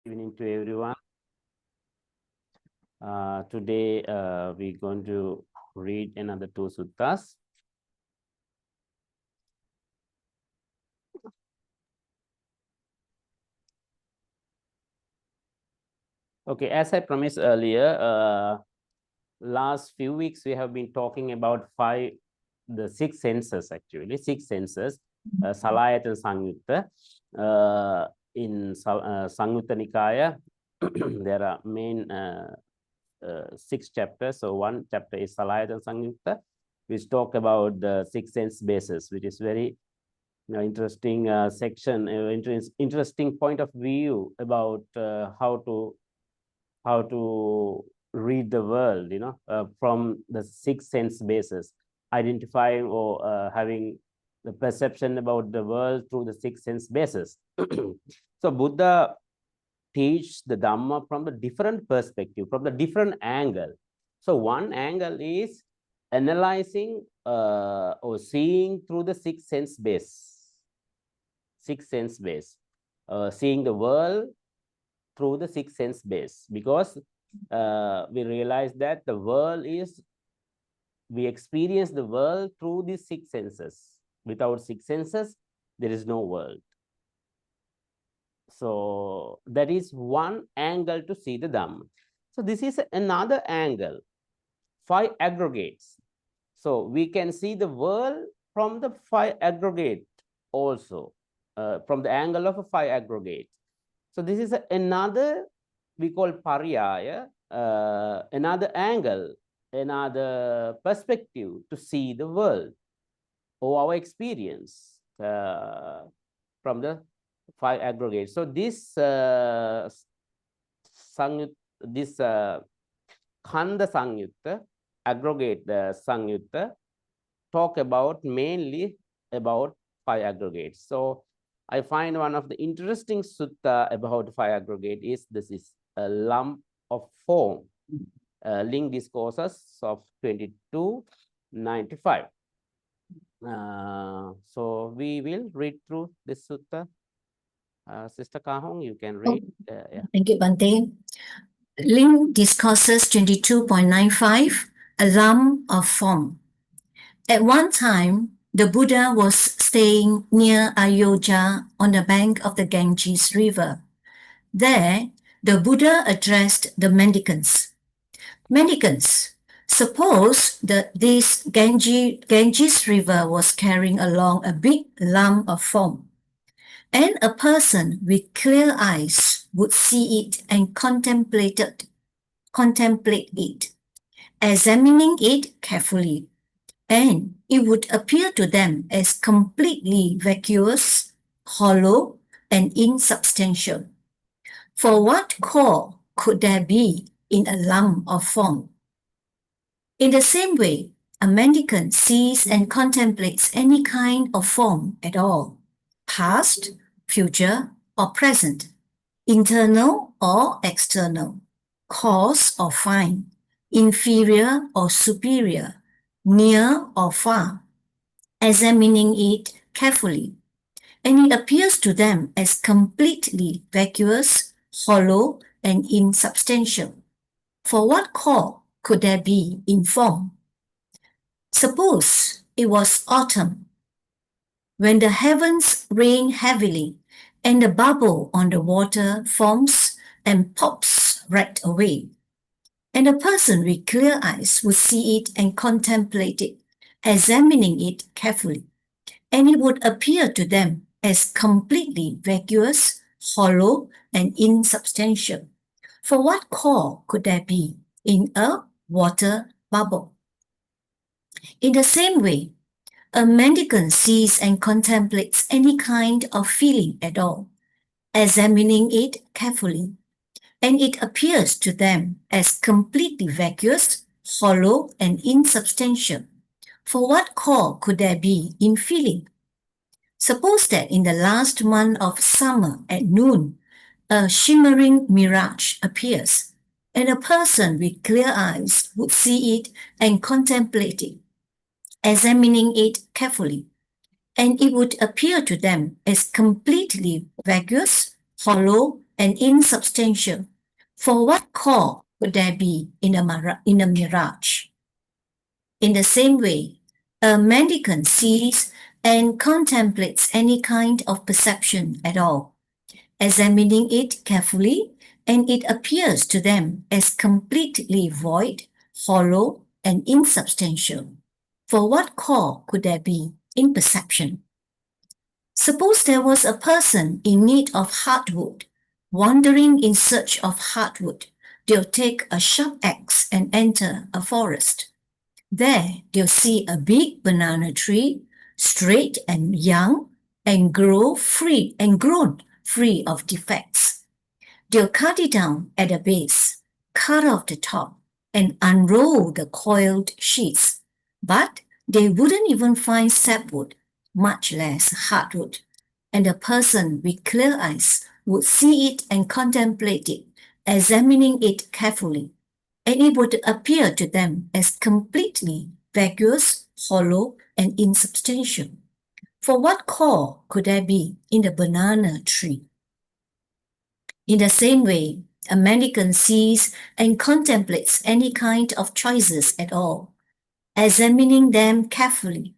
Evening to everyone. Today we're going to read another two suttas. Okay, as I promised earlier, last few weeks we have been talking about the six senses actually, six senses, Salayatana Sangyutta. In Sangyutta Nikaya, there are main 6 chapters. So one chapter is Salayatana Sangyutta, which talk about the 6 sense bases, which is very interesting section, interesting point of view about how to read the world, from the 6 sense bases, identifying or having the perception about the world through the 6 sense bases. So Buddha teach the Dhamma from the different perspective, from the different angle. So one angle is analyzing or seeing through the 6 sense base. 6 sense base. Seeing the world through the 6 sense base, because we realize that the world is, we experience the world through these 6 senses. Without 6 senses, there is no world. So that is one angle to see the Dhamma. So this is another angle, 5 aggregates. So we can see the world from the 5 aggregate also, from the angle of a 5 aggregate. So this is another, we call pariyaya, another angle, another perspective to see the world or our experience from the 5 aggregates. So this Khanda Sangyutta, aggregate Sangyutta, talk about mainly about 5 aggregates. So I find one of the interesting sutta about 5 aggregate is this is a lump of form, link discourses of 22.95. So we will read through this sutta. Sister Kahong, you can read. Yeah. Thank you, Bhante. Link Discourses 22.95, a lump of form. At one time, the Buddha was staying near Ayodhya on the bank of the Ganges River. There, the Buddha addressed the mendicants. Mendicants, suppose that this Ganges River was carrying along a big lump of foam, and a person with clear eyes would see it and contemplate it, examining it carefully, and it would appear to them as completely vacuous, hollow, and insubstantial. For what core could there be in a lump of foam? In the same way, a mendicant sees and contemplates any kind of form at all, past, future, or present, internal or external, coarse or fine, inferior or superior, near or far, examining it carefully, and it appears to them as completely vacuous, hollow, and insubstantial. For what core could there be in form? Suppose it was autumn, when the heavens rain heavily and the bubble on the water forms and pops right away, and a person with clear eyes would see it and contemplate it, examining it carefully, and it would appear to them as completely vacuous, hollow, and insubstantial. For what core could there be in a water bubble? In the same way, a mendicant sees and contemplates any kind of feeling at all, examining it carefully, and it appears to them as completely vacuous, hollow, and insubstantial. For what core could there be in feeling? Suppose that in the last month of summer at noon, a shimmering mirage appears, and a person with clear eyes would see it and contemplate it, examining it carefully, and it would appear to them as completely vacuous, hollow, and insubstantial. For what call could there be in a mirage? In the same way, a mendicant sees and contemplates any kind of perception at all, examining it carefully, and it appears to them as completely void, hollow, and insubstantial. For what call could there be in perception? Suppose there was a person in need of hardwood, wandering in search of hardwood. They'll take a sharp axe and enter a forest. There, they'll see a big banana tree, straight and young, and grown free of defects. They'll cut it down at the base, cut off the top, and unroll the coiled sheaths. But they wouldn't even find sapwood, much less hardwood. And a person with clear eyes would see it and contemplate it, examining it carefully, and it would appear to them as completely vacuous, hollow, and insubstantial. For what call could there be in the banana tree? In the same way, a mendicant sees and contemplates any kind of choices at all, examining them carefully,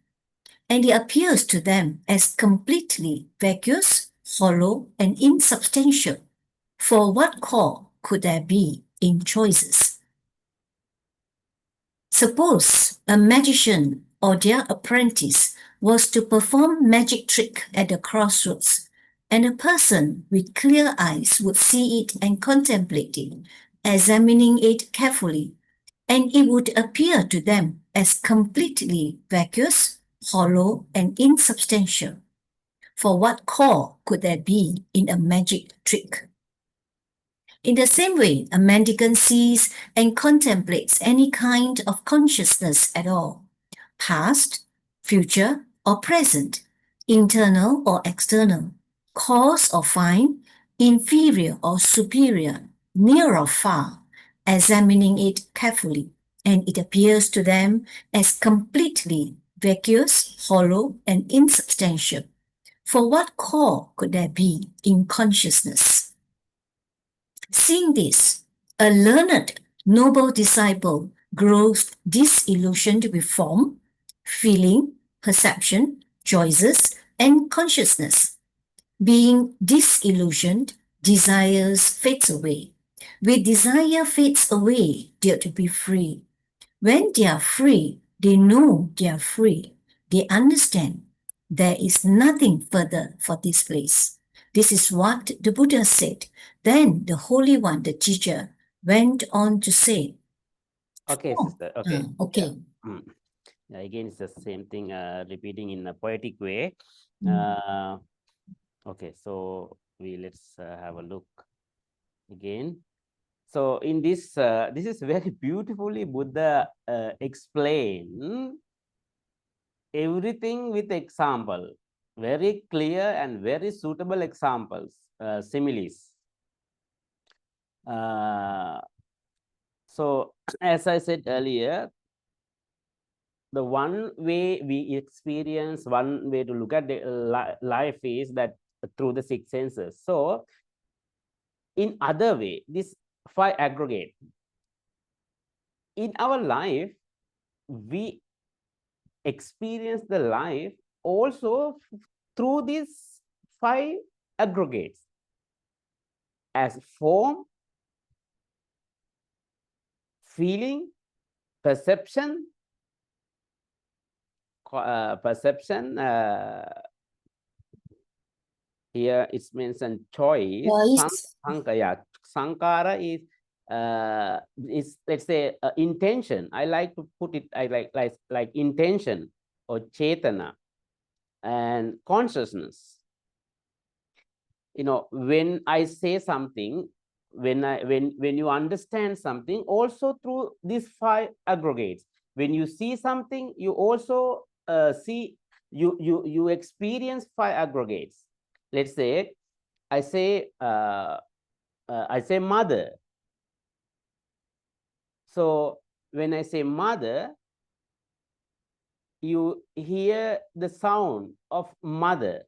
and it appears to them as completely vacuous, hollow, and insubstantial. For what call could there be in choices? Suppose a magician or their apprentice was to perform magic trick at the crossroads, and a person with clear eyes would see it and contemplate it, examining it carefully, and it would appear to them as completely vacuous, hollow, and insubstantial. For what call could there be in a magic trick? In the same way, a mendicant sees and contemplates any kind of consciousness at all, past, future, or present, internal or external, coarse or fine, inferior or superior, near or far, examining it carefully, and it appears to them as completely vacuous, hollow, and insubstantial. For what call could there be in consciousness? Seeing this, a learned, noble disciple grows disillusioned with form, feeling, perception, choices, and consciousness. Being disillusioned, desires fades away. With desire fades away, they are to be free. When they are free, they know they are free. They understand there is nothing further for this place. This is what the Buddha said. Then the Holy One, the teacher, went on to say. Okay, sister. Okay. Okay. Yeah. Again, it's the same thing, repeating in a poetic way. Okay, so let's have a look again. So in this, this is very beautifully Buddha explain everything with example, very clear and very suitable examples, similes. So as I said earlier, the one way we experience, one way to look at the life is that through the six senses. So in other way, this five aggregate, in our life, we experience the life also through these five aggregates as form, feeling, perception, here it's mentioned choice. Sankara is let's say intention. I like to put it like intention or chetana, and consciousness. You know, when I say something, when you understand something, also through these five aggregates. When you see something, you also see, you experience five aggregates. Let's say I say mother. So when I say mother, you hear the sound of mother.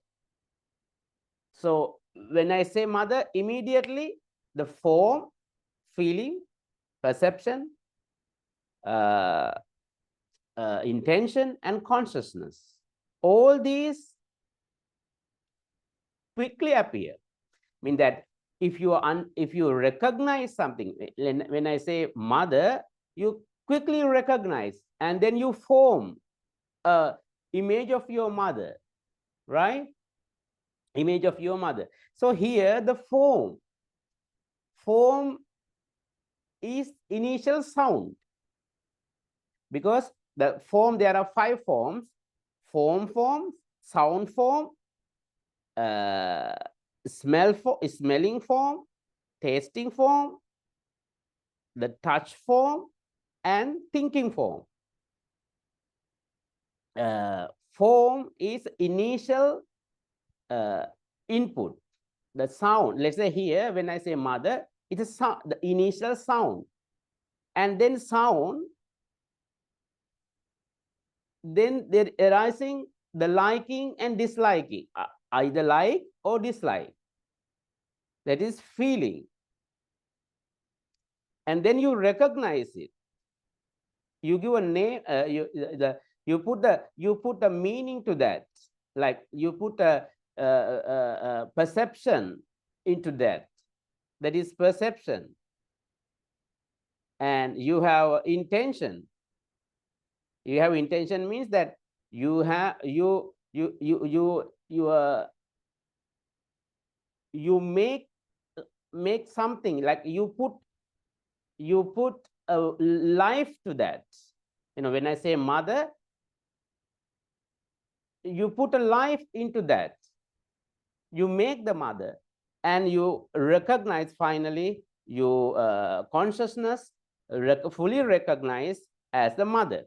So when I say mother, immediately the form, feeling, perception, intention, and consciousness, all these quickly appear. I mean that if you recognize something, when I say mother, you quickly recognize, and then you form a image of your mother, right? Image of your mother. So here the form is initial sound, because the form, there are 5 forms: form, sound form, smelling form, tasting form, the touch form, and thinking form. Form is initial input, the sound. Let's say here, when I say mother, it is the initial sound, and then sound, then they're arising the liking and disliking, either like or dislike. That is feeling. And then you recognize it. You give a name, you put the meaning to that, like you put a perception into that. That is perception. And you have intention. You have intention means that you have you make something, like you put a life to that. You know, when I say mother, you put a life into that. You make the mother, and you recognize, finally you consciousness fully recognize as the mother.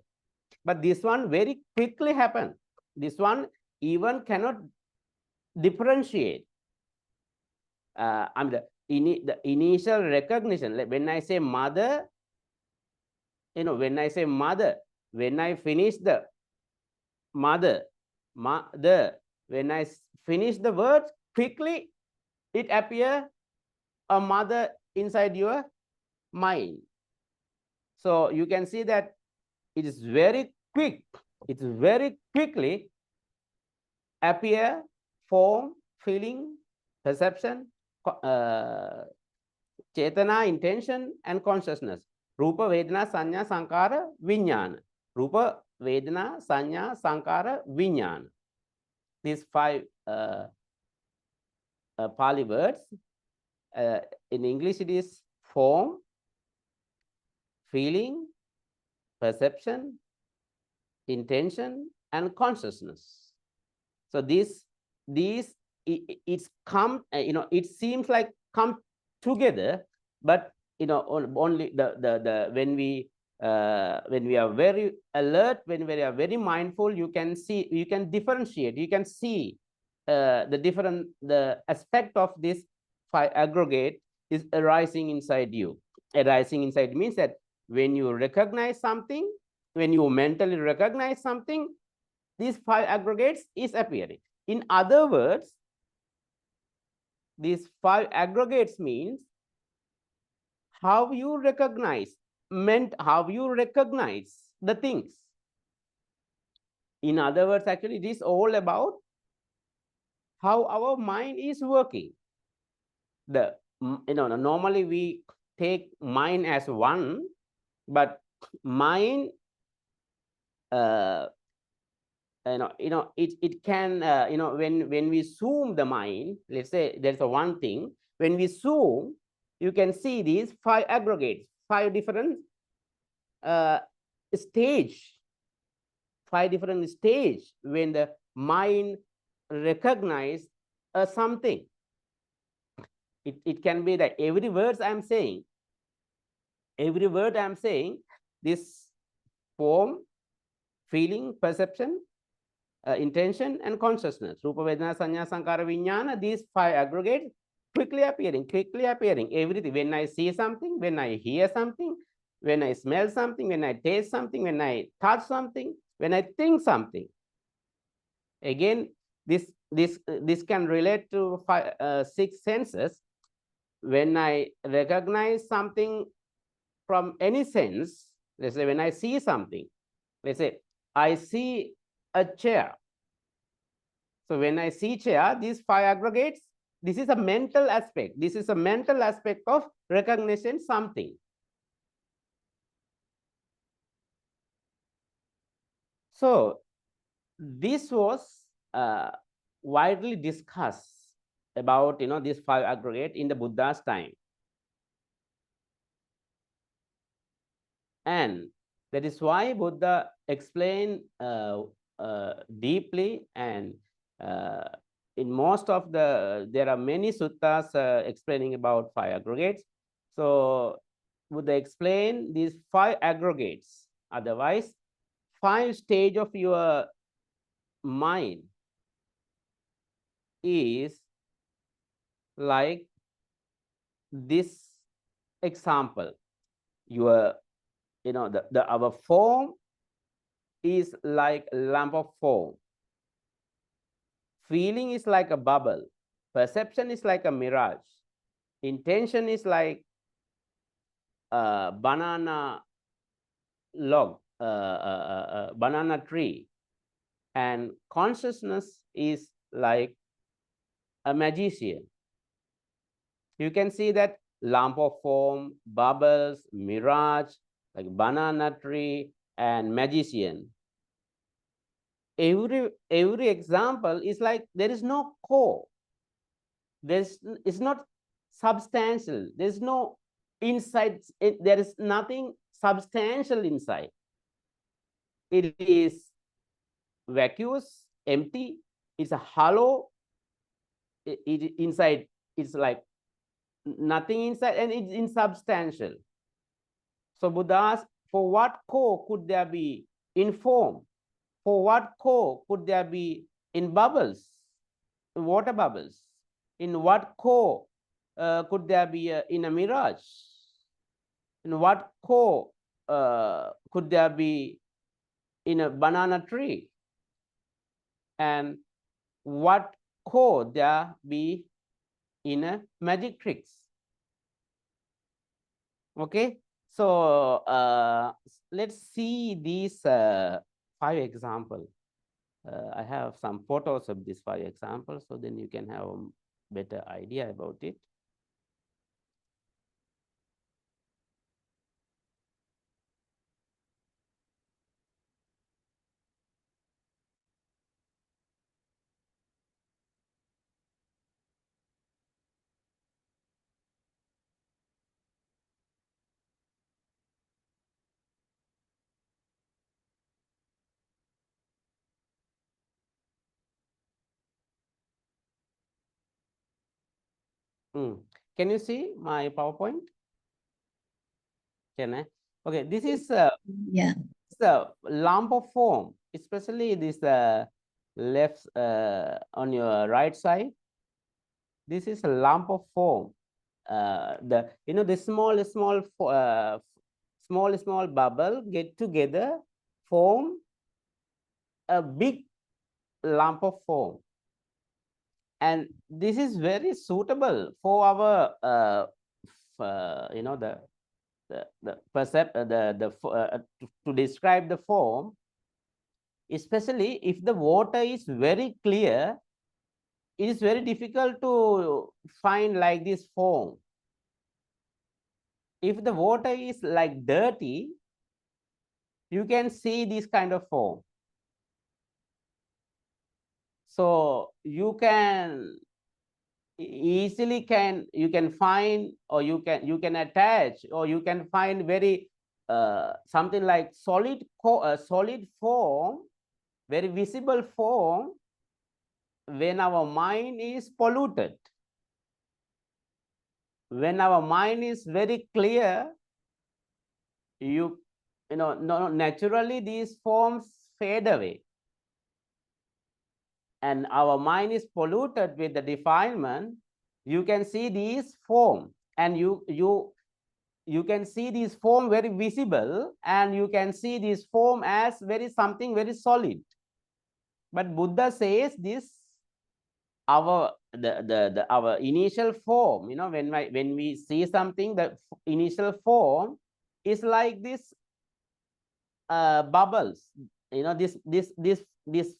But this one very quickly happened. This one even cannot differentiate. The initial recognition, like when I say mother, you know, when I say mother, when I finish the mother, when I finish the word, quickly it appears a mother inside your mind. So you can see that it is very quick. It's very quickly appear, form, feeling, perception, chetana, intention, and consciousness. Rupa, Vedana, Sanya, Sankara, Vijnana. Rupa, Vedana, Sanya, Sankara, Vijnana. These 5 Pali words. In English, it is form, feeling, perception, intention, and consciousness. So these it's come, it seems like come together, but only the when we are very alert, when we are very mindful, you can differentiate, you can see the aspect of this 5 aggregate is arising inside you. Arising inside means that when you recognize something, when you mentally recognize something, these 5 aggregates is appearing. In other words, these 5 aggregates means how you recognize, how you recognize the things. In other words, actually, it is all about how our mind is working. Normally we take mind as one, but mind, it can, when we zoom the mind, let's say there's a one thing, when we zoom, you can see these 5 aggregates, 5 different stage, 5 different stage when the mind recognize something. It can be that every word I'm saying, this form, feeling, perception, intention, and consciousness, Rupa, Vedana, Sanya, Sankara, Vijnana, these 5 aggregates quickly appearing, everything. When I see something, when I hear something, when I smell something, when I taste something, when I touch something, when I think something. Again, this this can relate to six senses. When I recognize something from any sense, let's say when I see something, let's say I see a chair. So when I see chair, these five aggregates, this is a mental aspect. This is a mental aspect of recognition something. So this was widely discussed about these five aggregates in the Buddha's time. And that is why Buddha explained deeply, and in most of there are many suttas explaining about five aggregates. So Buddha explained these five aggregates. Otherwise, five stage of your mind is like this example. Your our form is like a lump of foam. Feeling is like a bubble. Perception is like a mirage. Intention is like a banana log, banana tree. And consciousness is like a magician. You can see that lump of foam, bubbles, mirage, like banana tree, and magician. Every example is like there is no core. It's not substantial. There's no inside. There is nothing substantial inside. It is vacuous, empty. It's a hollow. Inside it's like nothing inside, and it's insubstantial. So Buddha asked, for what core could there be in form? For what core could there be in bubbles, water bubbles? In what core could there be in a mirage? In what core could there be in a banana tree? And what core there be in a magic tricks? Okay, so let's see these five examples. I have some photos of these five examples, so then you can have a better idea about it. Can you see my PowerPoint? Can I? Okay, this is Yeah. a lump of foam, especially this left on your right side. This is a lump of foam. The small bubble get together, form a big lump of foam. And this is very suitable for our to describe the form, especially if the water is very clear. It is very difficult to find like this form. If the water is like dirty, you can see this kind of form. So you can easily you can find, or you can attach, or you can find very something like solid form, very visible form, when our mind is polluted. When our mind is very clear, naturally these forms fade away. And our mind is polluted with the defilement. You can see these form, and you can see this form very visible, and you can see this form as something very solid. But Buddha says this our our initial form, you know, when we see something, the initial form is like this bubbles, you know, this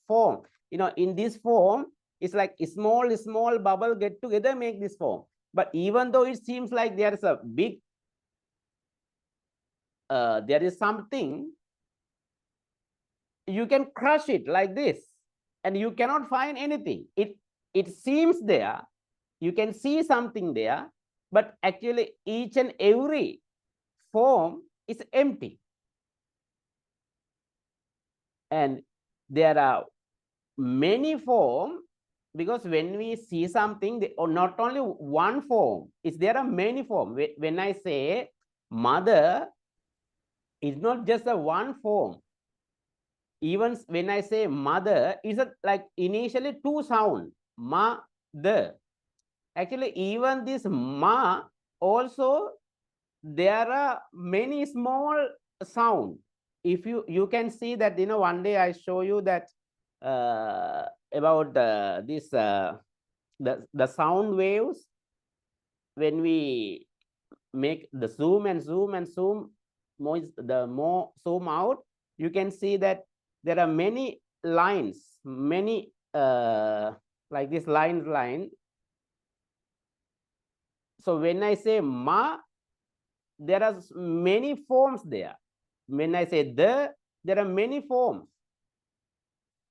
form, you know, in this form it's like a small bubble get together make this form. But even though it seems like there is a big there is something, you can crush it like this and you cannot find anything. It seems there, you can see something there, but actually each and every form is empty. And there are many forms, because when we see something, or not only one form, is there are many forms. When I say mother, it's not just a one form. Even when I say mother, it's like initially two sound, ma, the. Actually, even this ma also, there are many small sound. If you can see that, you know, one day I show you that about this the sound waves. When we make the zoom and zoom and zoom, the more zoom out, you can see that there are many lines, many like this line. So when I say ma, there are many forms there. When I say the, there are many forms,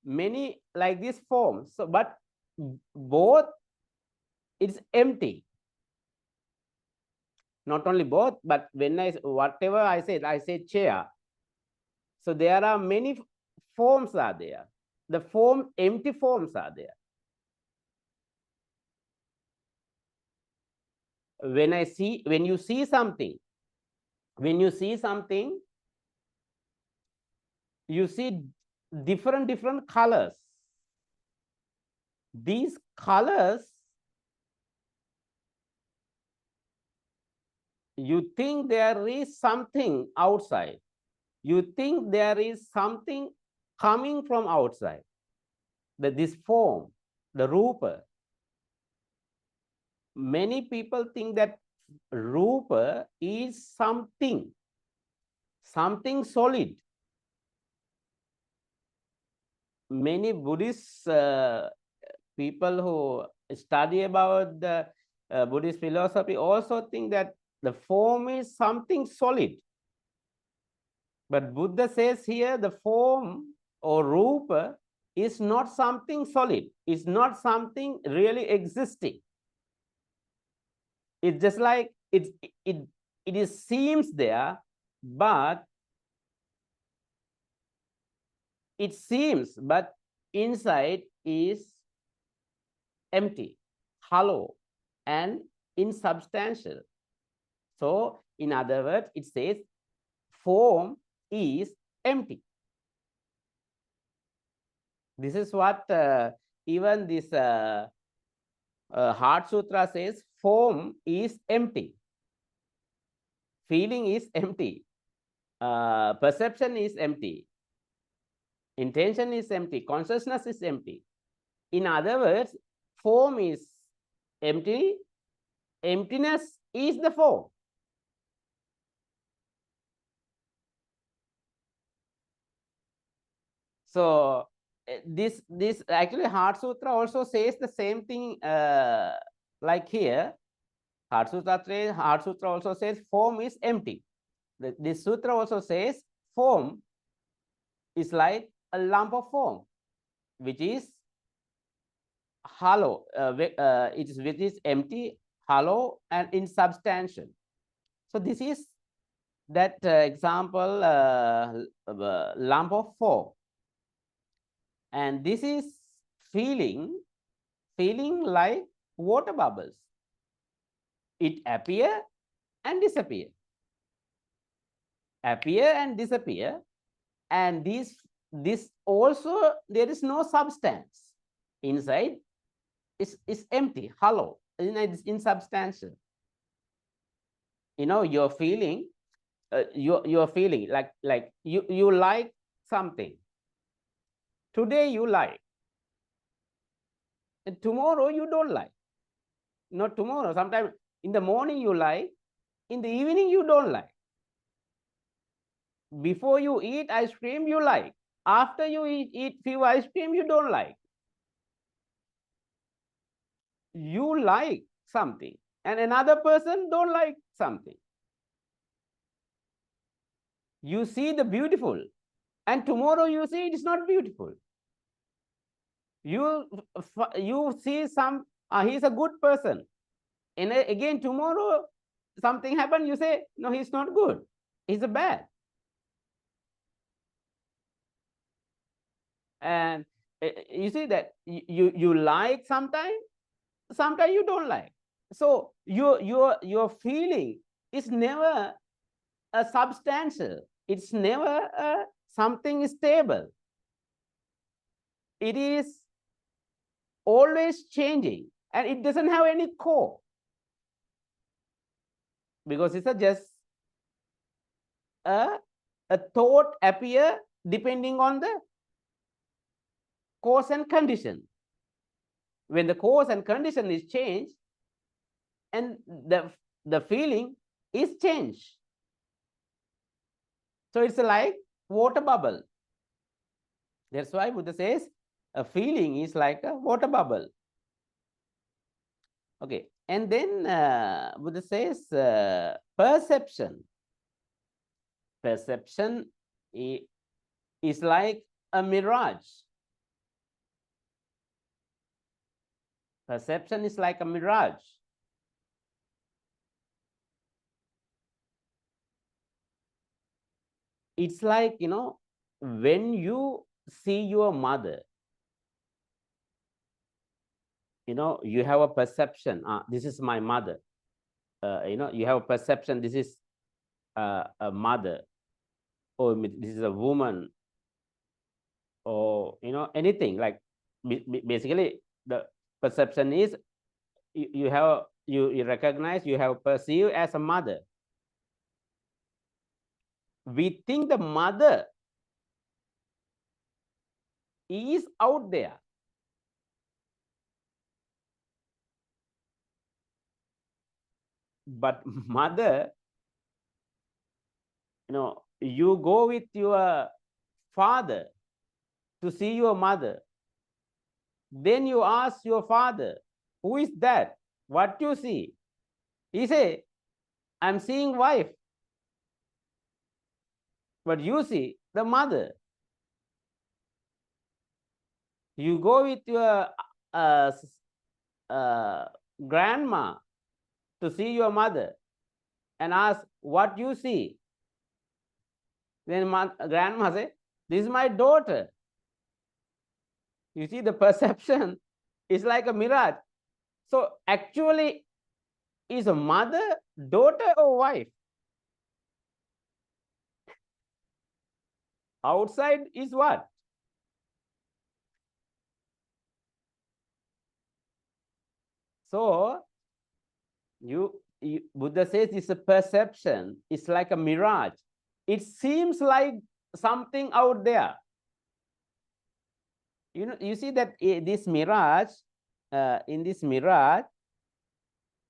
many like this form. So but both, it's empty. Not only both, but when whatever I say chair. So there are many forms are there. The form, empty forms are there. When you see something, you see different colors. These colors, you think there is something outside. You think there is something coming from outside. This form, the rupa. Many people think that rupa is something solid. Many Buddhist people who study about the Buddhist philosophy also think that the form is something solid. But Buddha says here the form or rupa is not something solid. It's not something really existing. It's just like it seems there, but it seems, but inside is empty, hollow, and insubstantial. So, in other words, it says form is empty. This is what even this Heart Sutra says, form is empty. Feeling is empty. Perception is empty. Intention is empty. Consciousness is empty. In other words, form is empty. Emptiness is the form. So this actually Heart Sutra also says the same thing like here. Heart Sutra also says form is empty. This sutra also says form is like a lump of form, which is hollow, which is empty, hollow, and insubstantial. So this is that example, lump of form. And this is feeling like water bubbles. It appear and disappear. Appear and disappear. And this also, there is no substance. Inside is empty, hollow, it's insubstantial. You know, you're feeling, you're feeling like you like something. Today you like. And tomorrow you don't like. Not tomorrow. Sometimes in the morning you like, in the evening you don't like. Before you eat ice cream, you like. After you eat few ice cream, you don't like. You like something, and another person don't like something. You see the beautiful, and tomorrow you see it is not beautiful. You see some, he's a good person, and again tomorrow something happened, you say, no, he's not good, he's a bad. And you see that you like sometimes you don't like. So your feeling is never a substantial, it's never something stable. It is always changing, and it doesn't have any core, because it's just a thought appear depending on the cause and condition. When the cause and condition is changed, and the feeling is changed. So it's like water bubble. That's why Buddha says a feeling is like a water bubble. Okay, and then Buddha says perception. Perception is like a mirage. Perception is like a mirage. It's like, when you see your mother, you have a perception, this is my mother. You have a perception, this is a mother, or this is a woman, or anything. Like basically the perception is you recognize, you have perceived as a mother. We think the mother is out there. But mother, you go with your father to see your mother. Then you ask your father, who is that? What you see? He say, I'm seeing wife. But you see the mother. You go with your grandma to see your mother and ask what you see. Then grandma say, this is my daughter. You see, the perception is like a mirage. So actually, is a mother, daughter, or wife? Outside is what? So Buddha says it's a perception. It's like a mirage. It seems like something out there. You see that this mirage, in this mirage,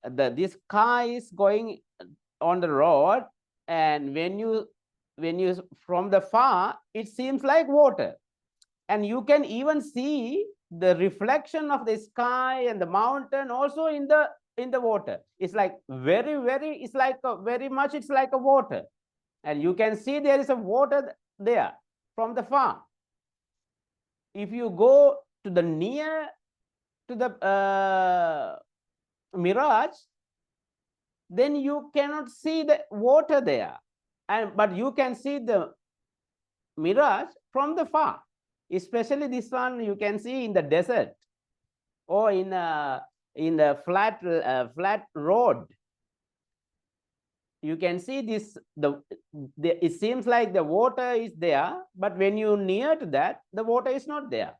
this car is going on the road, and when you from the far, it seems like water, and you can even see the reflection of the sky and the mountain also in the water. It's like very it's like very much, it's like a water, and you can see there is a water there from the far. If you go to the near to the mirage, then you cannot see the water there, but you can see the mirage from the far. Especially this one you can see in the desert, or in the flat road. You can see this, it seems like the water is there, but when you near to that, the water is not there.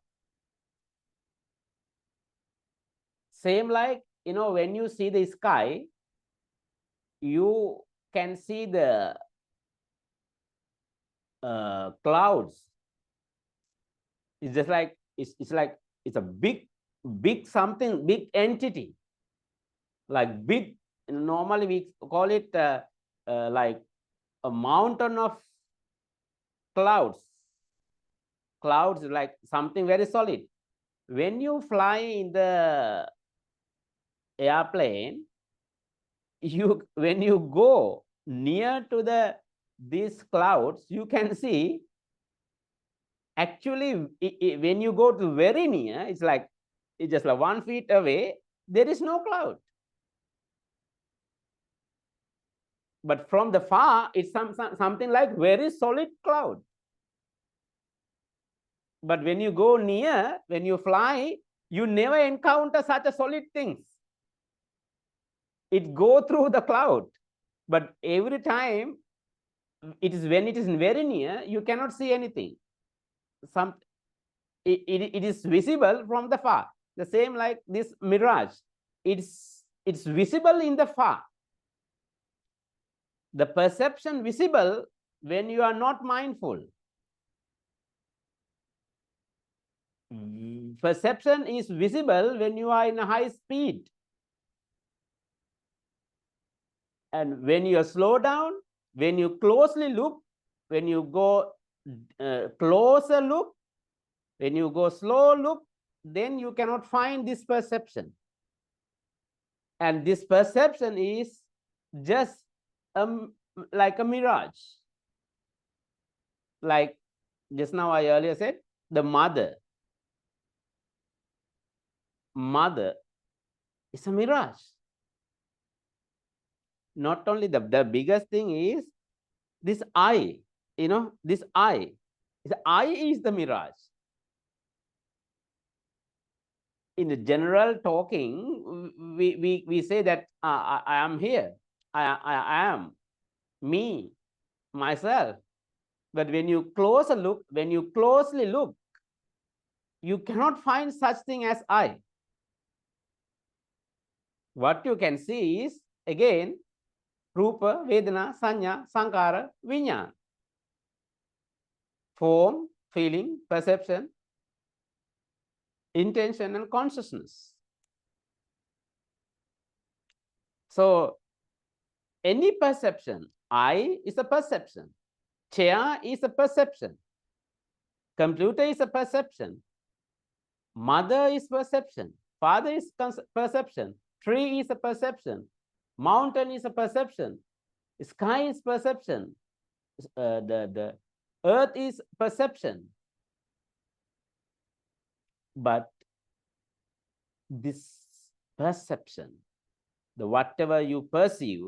Same like, when you see the sky, you can see the clouds. It's just like it's a big big something, big entity, like big, normally we call it like a mountain of clouds. Clouds like something very solid. When you fly in the airplane, when you go near to these clouds, you can see actually when you go to very near, it's just like 1 feet away, there is no cloud. But from the far, it's something like very solid cloud. But when you go near, when you fly, you never encounter such a solid things. It go through the cloud, but every time when it is very near, you cannot see anything. It is visible from the far. The same like this mirage. It's visible in the far. The perception visible when you are not mindful. Perception is visible when you are in a high speed. And when you slow down, when you closely look, when you go closer look, when you go slow look, then you cannot find this perception. And this perception is just like a mirage. Like just now I earlier said, the mother is a mirage. Not only the biggest thing is this eye, this eye. The eye is the mirage. In the general talking, we say that I am here. I am me, myself. But when you closer look, when you closely look, you cannot find such thing as I. What you can see is, again, Rupa, Vedana, Sanya, Sankara, Viññāna. Form, feeling, perception, intention, and consciousness. So, any perception, I is a perception. Chair is a perception. Computer is a perception. Mother is perception. Father is perception. Tree is a perception. Mountain is a perception. Sky is perception. The earth is perception. But this perception, the whatever you perceive,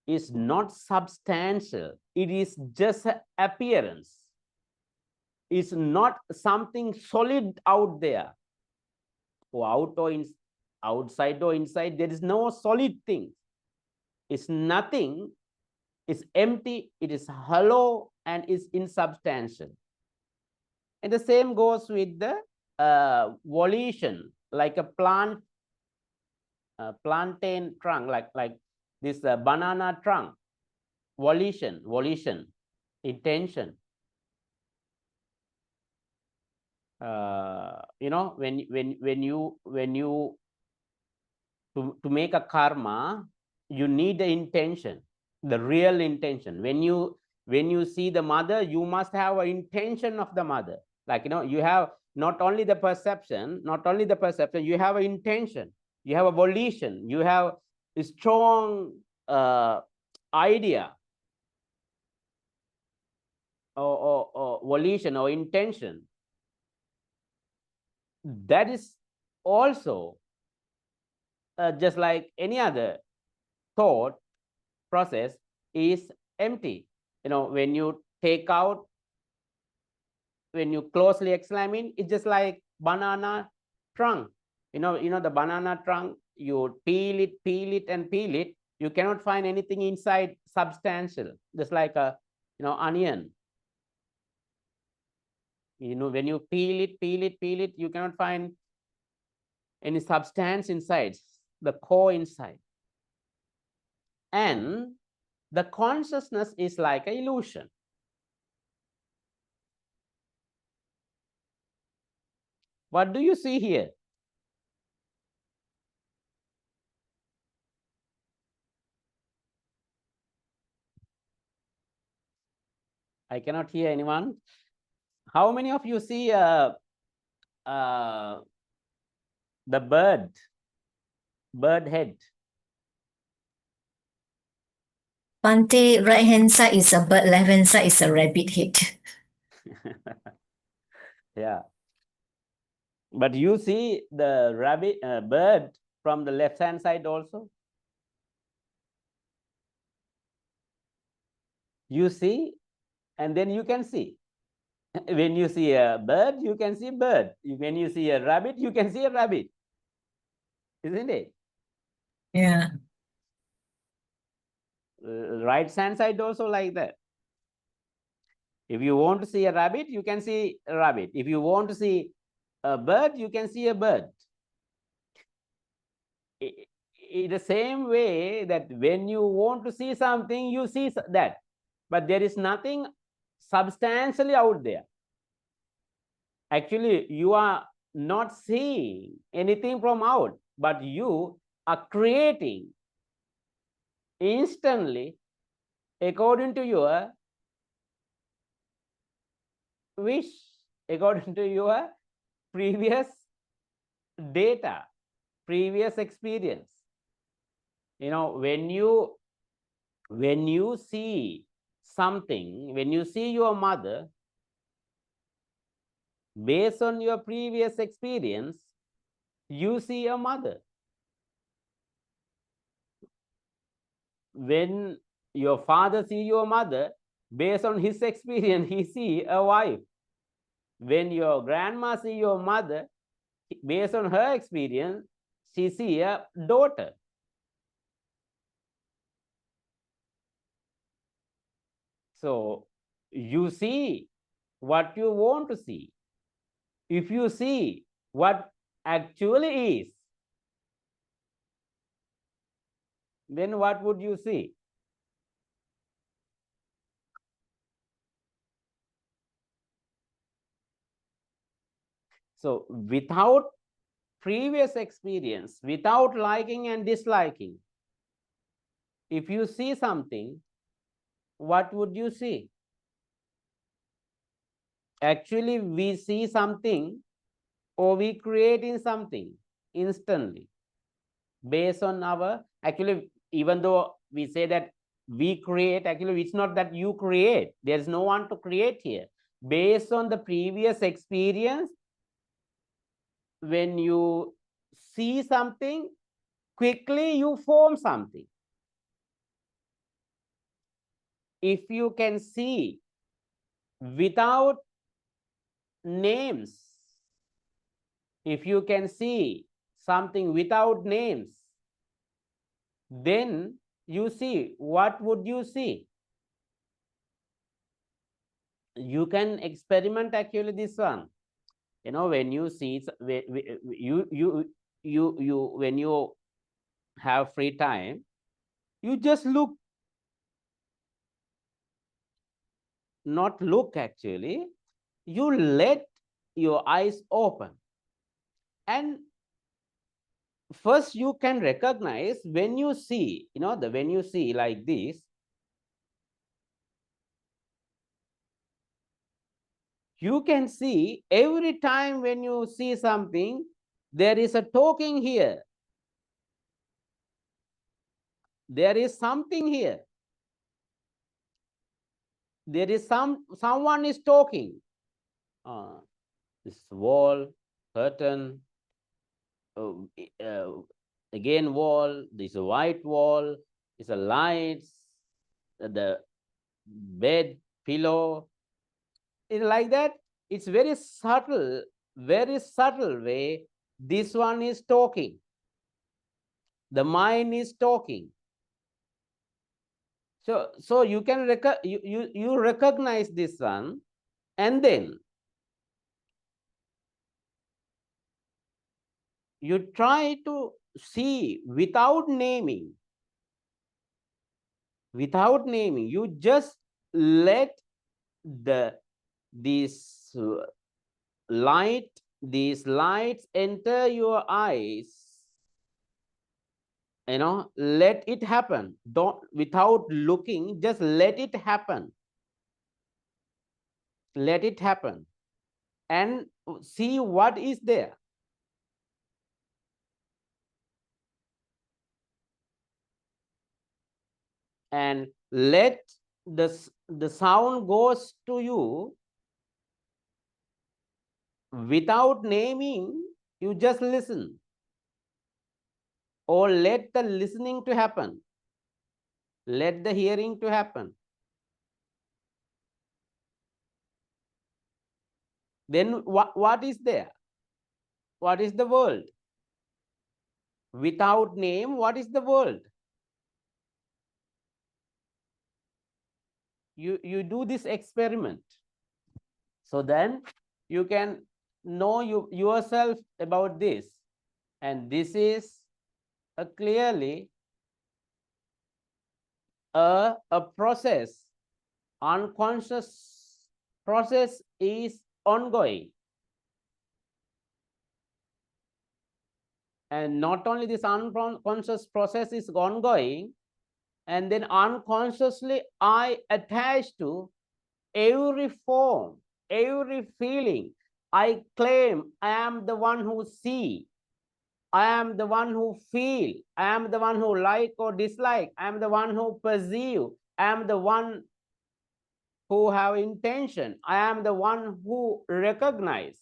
is not substantial. It is just an appearance. It's not something solid out there, or outside or inside. There is no solid thing. It's nothing. It's empty. It is hollow and is insubstantial. And the same goes with the volition, like a plantain trunk, like this banana trunk. Volition, intention. When you to make a karma, you need the intention, the real intention. When you see the mother, you must have an intention of the mother. Like, you have not only the perception, you have an intention, you have a volition, you have a strong idea or volition or intention. That is also just like any other thought process is empty. When you take out, when you closely examine, it's just like banana trunk. The banana trunk, you peel it, you cannot find anything inside substantial, just like a onion. When you peel it, you cannot find any substance inside, the core inside. And the consciousness is like an illusion. What do you see here? I cannot hear anyone. How many of you see the bird head? Bante, right hand side is a bird, left hand side is a rabbit head. Yeah. But you see the bird from the left hand side also? You see, and then you can see. When you see a bird, you can see bird. When you see a rabbit, you can see a rabbit. Isn't it? Yeah. Right hand side also like that. If you want to see a rabbit, you can see a rabbit. If you want to see a bird, you can see a bird. In the same way that when you want to see something, you see that. But there is nothing substantially out there. Actually, you are not seeing anything from out, but you are creating instantly according to your wish, according to your previous data, previous experience. You know, when you see something, when you see your mother, based on your previous experience, you see a mother. When your father see your mother, based on his experience, he see a wife. When your grandma see your mother, based on her experience, she see a daughter. So you see what you want to see. If you see what actually is, then what would you see? So without previous experience, without liking and disliking, if you see something, what would you see? Actually, we see something or we creating something instantly based on our, actually, even though we say that we create, actually it's not that you create. There's no one to create here. Based on the previous experience, when you see something, quickly you form something. If you can see without names, if you can see something without names, then you see, what would you see? You can experiment actually this one. You know, when you see, when you have free time, you just look, not look actually, you let your eyes open. And first you can recognize when you see, you know, when you see like this, you can see every time when you see something, there is a talking here. There is something here. There is someone is talking. This wall, curtain, again wall, this white wall, is a lights, the bed, pillow. It's like that. It's very subtle way. This one is talking. The mind is talking. So you can you recognize this one, and then you try to see without naming. Without naming, you just let these lights enter your eyes. You know, let it happen. Don't, without looking, just let it happen. let it happen, and see what is there. And let the sound goes to you without naming, you just listen. Or let the listening to happen. Let the hearing to happen. Then what is there? What is the world? Without name, what is the world? You do this experiment. So then you can know yourself about this. And this is clearly a process. Unconscious process is ongoing. And not only this unconscious process is ongoing, and then unconsciously I attach to every form, every feeling. I claim I am the one who see, I am the one who feel, I am the one who like or dislike, I am the one who perceive, I am the one who have intention, I am the one who recognize.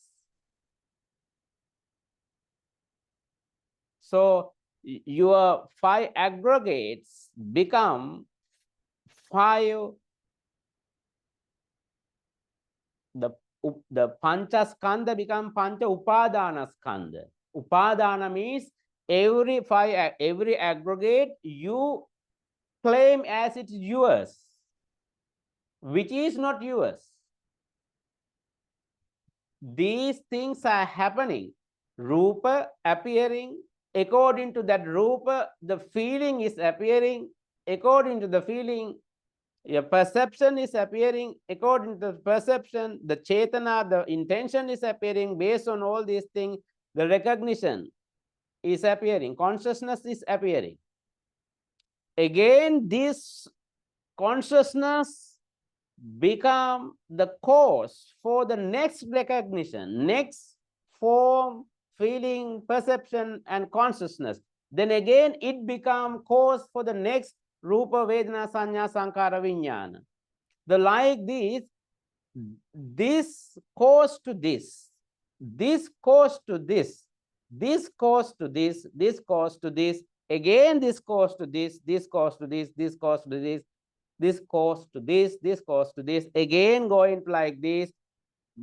So your 5 aggregates become 5, the pancha skandha become pancha upadana skandha. Upadana means every aggregate you claim as it's yours, which is not yours. These things are happening. Rupa appearing, according to that rupa, the feeling is appearing, according to the feeling, your perception is appearing, according to the perception, the chetana, the intention is appearing. Based on all these things, the recognition is appearing, consciousness is appearing. Again, this consciousness become the cause for the next recognition, next form, feeling, perception, and consciousness. Then again, it become cause for the next rupa, vedana, sanya, sankara, vijnana. The like this cause to this cause to this cause to this cause to this, again this cause to this cause to this cause to this cause to this cause to this, again going like this.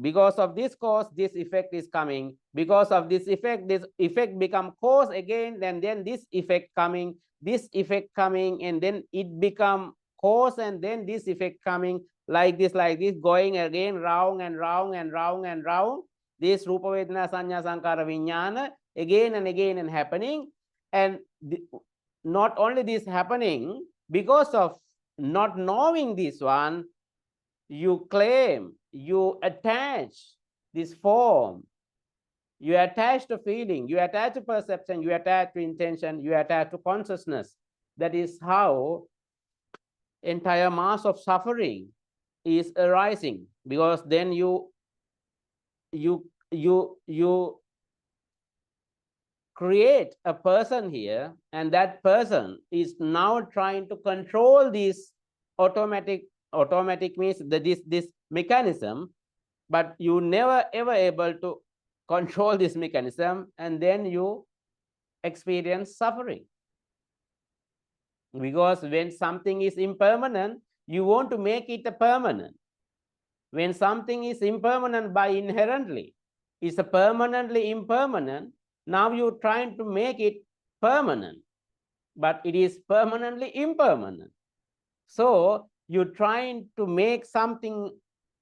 Because of this cause, this effect is coming. Because of this effect become cause again, and then this effect coming, and then it become cause, and then this effect coming, like this, going again round and round and round and round. This rupa, vedana, sanya, sankara, vijnana, again and again and happening. And not only this happening, because of not knowing this one, you claim, you attach this form, you attach to feeling, you attach to perception, you attach to intention, you attach to consciousness. That is how entire mass of suffering is arising, because then you create a person here, and that person is now trying to control this automatic means this mechanism, but you never ever able to control this mechanism, and then you experience suffering. Because when something is impermanent, you want to make it a permanent. When something is impermanent by inherently, it's a permanently impermanent, now you're trying to make it permanent, but it is permanently impermanent. So you're trying to make something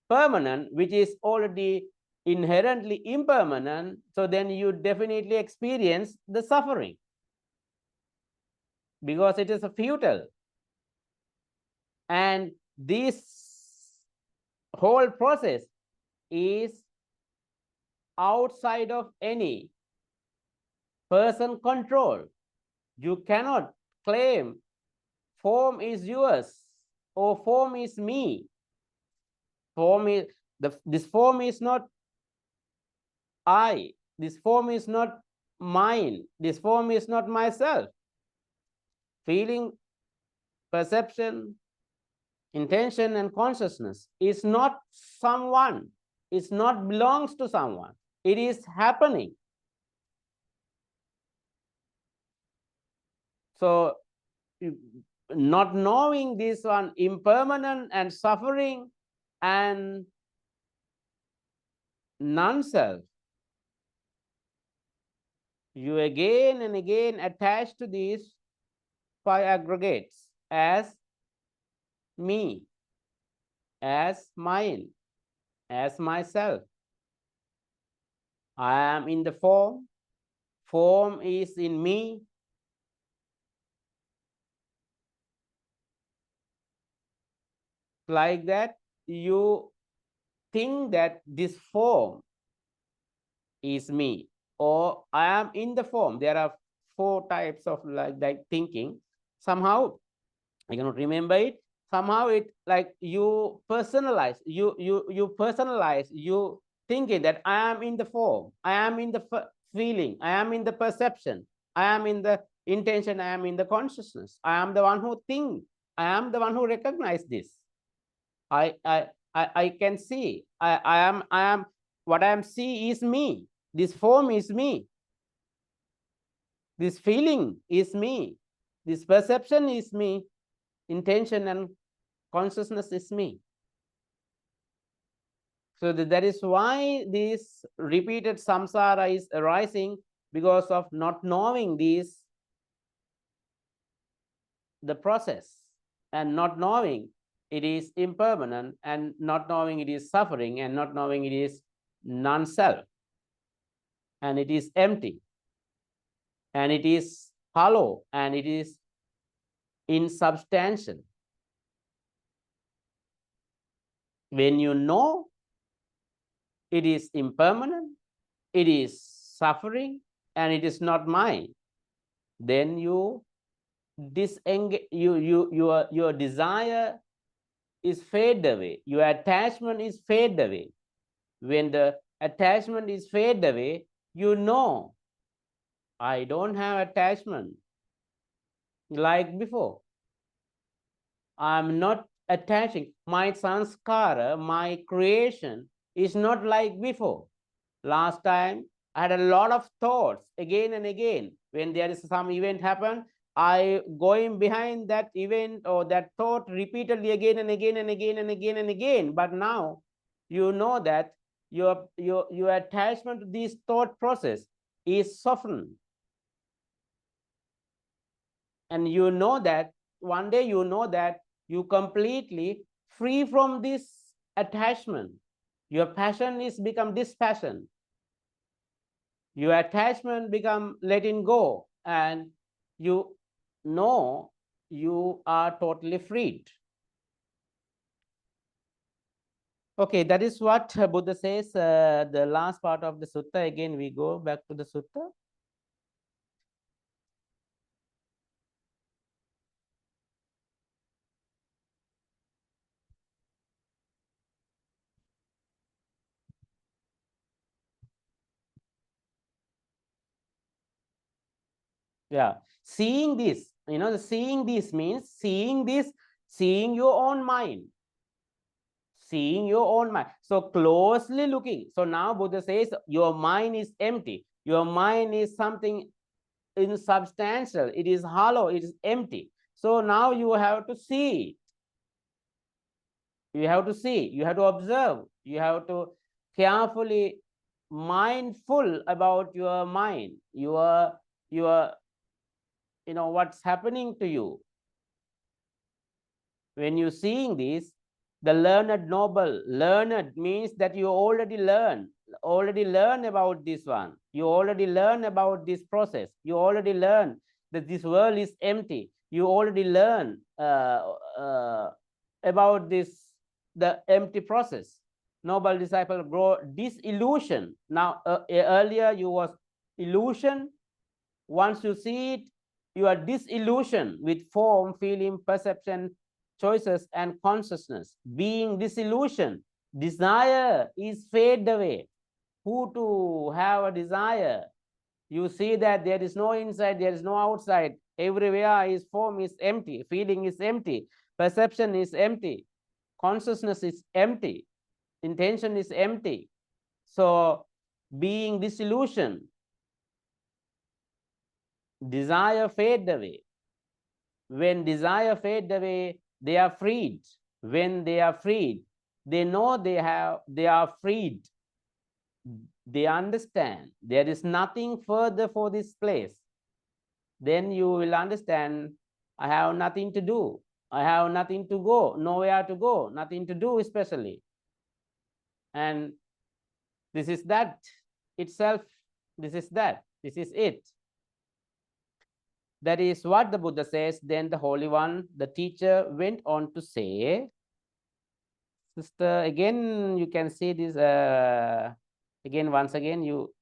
permanent which is already inherently impermanent, so then you definitely experience the suffering, because it is a futile. And this whole process is outside of any person control. You cannot claim form is yours or form is me. Form This form is not I. This form is not mine. This form is not myself. Feeling, perception, intention, and consciousness is not someone. It's not belongs to someone. It is happening. So, not knowing this one, impermanent and suffering and non-self, you again and again attach to these 5 aggregates as me, as mine, as myself. I am in the form. Form is in me. Like that, you think that this form is me, or I am in the form. There are 4 types of like that thinking. Somehow I cannot remember it. Somehow it like you personalize, you personalize, you thinking that I am in the form, I am in the feeling, I am in the perception, I am in the intention, I am in the consciousness, I am the one who think, I am the one who recognize this. I can see. I am what I am see is me. This form is me. This feeling is me. This perception is me. Intention and consciousness is me. So that is why this repeated samsara is arising, because of not knowing this, the process, and not knowing it is impermanent, and not knowing it is suffering, and not knowing it is non-self, and it is empty, and it is hollow, and it is insubstantial. When you know it is impermanent, it is suffering, and it is not mine, then you disengage, your desire is fade away, your attachment is fade away. When the attachment is fade away, you know, I don't have attachment like before. I'm not attaching. My sanskara, my creation is not like before. Last time I had a lot of thoughts again and again. When there is some event happen, I going behind that event or that thought repeatedly again and again and again and again and again. But now you know that your attachment to this thought process is softened. And you know that one day you know that you completely free from this attachment. Your passion is become dispassion. Your attachment become letting go, and you know you are totally freed. Okay, that is what Buddha says, the last part of the sutta. Again, we go back to the sutta. Yeah, seeing this, the seeing this means seeing your own mind. Seeing your own mind. So closely looking. So now Buddha says your mind is empty. Your mind is something insubstantial. It is hollow. It is empty. So now you have to see. You have to see. You have to observe. You have to carefully mindful about your mind. Your what's happening to you. When you're seeing this, the learned noble, learned means that you already learn about this one. You already learn about this process. You already learn that this world is empty. You already learn about the empty process. Noble disciple grow disillusion. Now, earlier you was illusion. Once you see it, you are disillusioned with form, feeling, perception, choices, and consciousness. Being disillusioned, Desire is fade away. Who to have a desire? You see that there is no inside, there is no outside. Everywhere is form is empty, feeling is empty, perception is empty, consciousness is empty, intention is empty. So being disillusioned, desire fade away. When desire fade away, they are freed. When they are freed, they know they are freed. They understand there is nothing further for this place. Then you will understand, I have nothing to do. I have nothing to go, nowhere to go, nothing to do especially. And this is that itself, this is that, this is it. That is what the Buddha says. Then the Holy One, the teacher, went on to say, sister, again, you can see this, again, once again, you,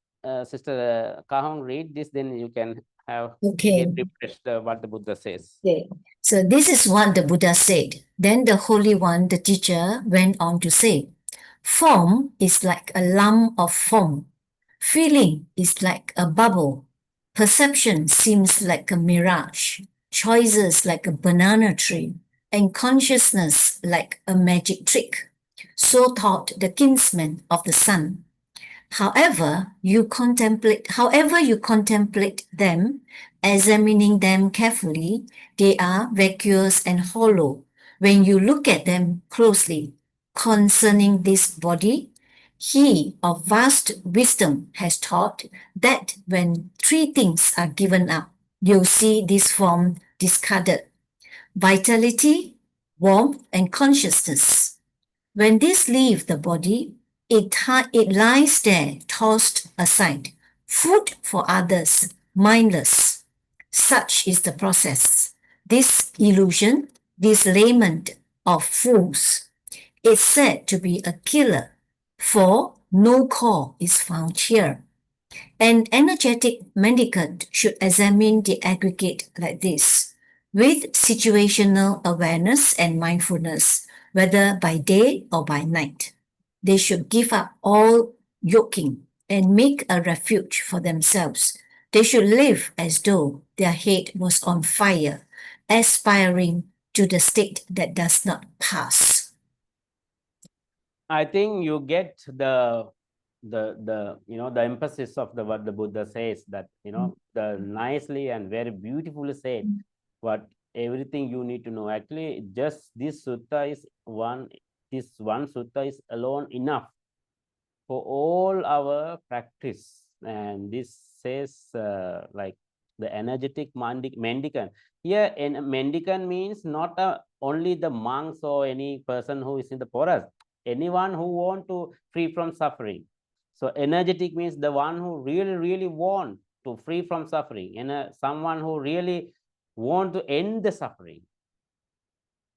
Sister Kahong, read this, then you can have Okay. refreshed what the Buddha says. Okay. So this is what the Buddha said. Then the Holy One, the teacher, went on to say, form is like a lump of foam. Feeling is like a bubble. Perception seems like a mirage. Choices like a banana tree. And consciousness like a magic trick. So thought the kinsman of the sun. However you contemplate them, examining them carefully, they are vacuous and hollow. When you look at them closely, concerning this body, he of vast wisdom has taught that when three things are given up, you'll see this form discarded: vitality, warmth, and consciousness. When these leave the body, it lies there tossed aside, food for others, mindless. Such is the process. This illusion, this lament of fools, is said to be a killer, for no core is found here. An energetic mendicant should examine the aggregate like this, with situational awareness and mindfulness, whether by day or by night. They should give up all yoking and make a refuge for themselves. They should live as though their head was on fire, aspiring to the state that does not pass. I think you get the the emphasis of the what the Buddha says, that the nicely and very beautifully said what everything you need to know. Actually, just this sutta is this one sutta is alone enough for all our practice. And this says like the energetic mendicant. Here, and mendicant means not only the monks or any person who is in the forest, anyone who want to free from suffering. So energetic means the one who really want to free from suffering, and someone who really want to end the suffering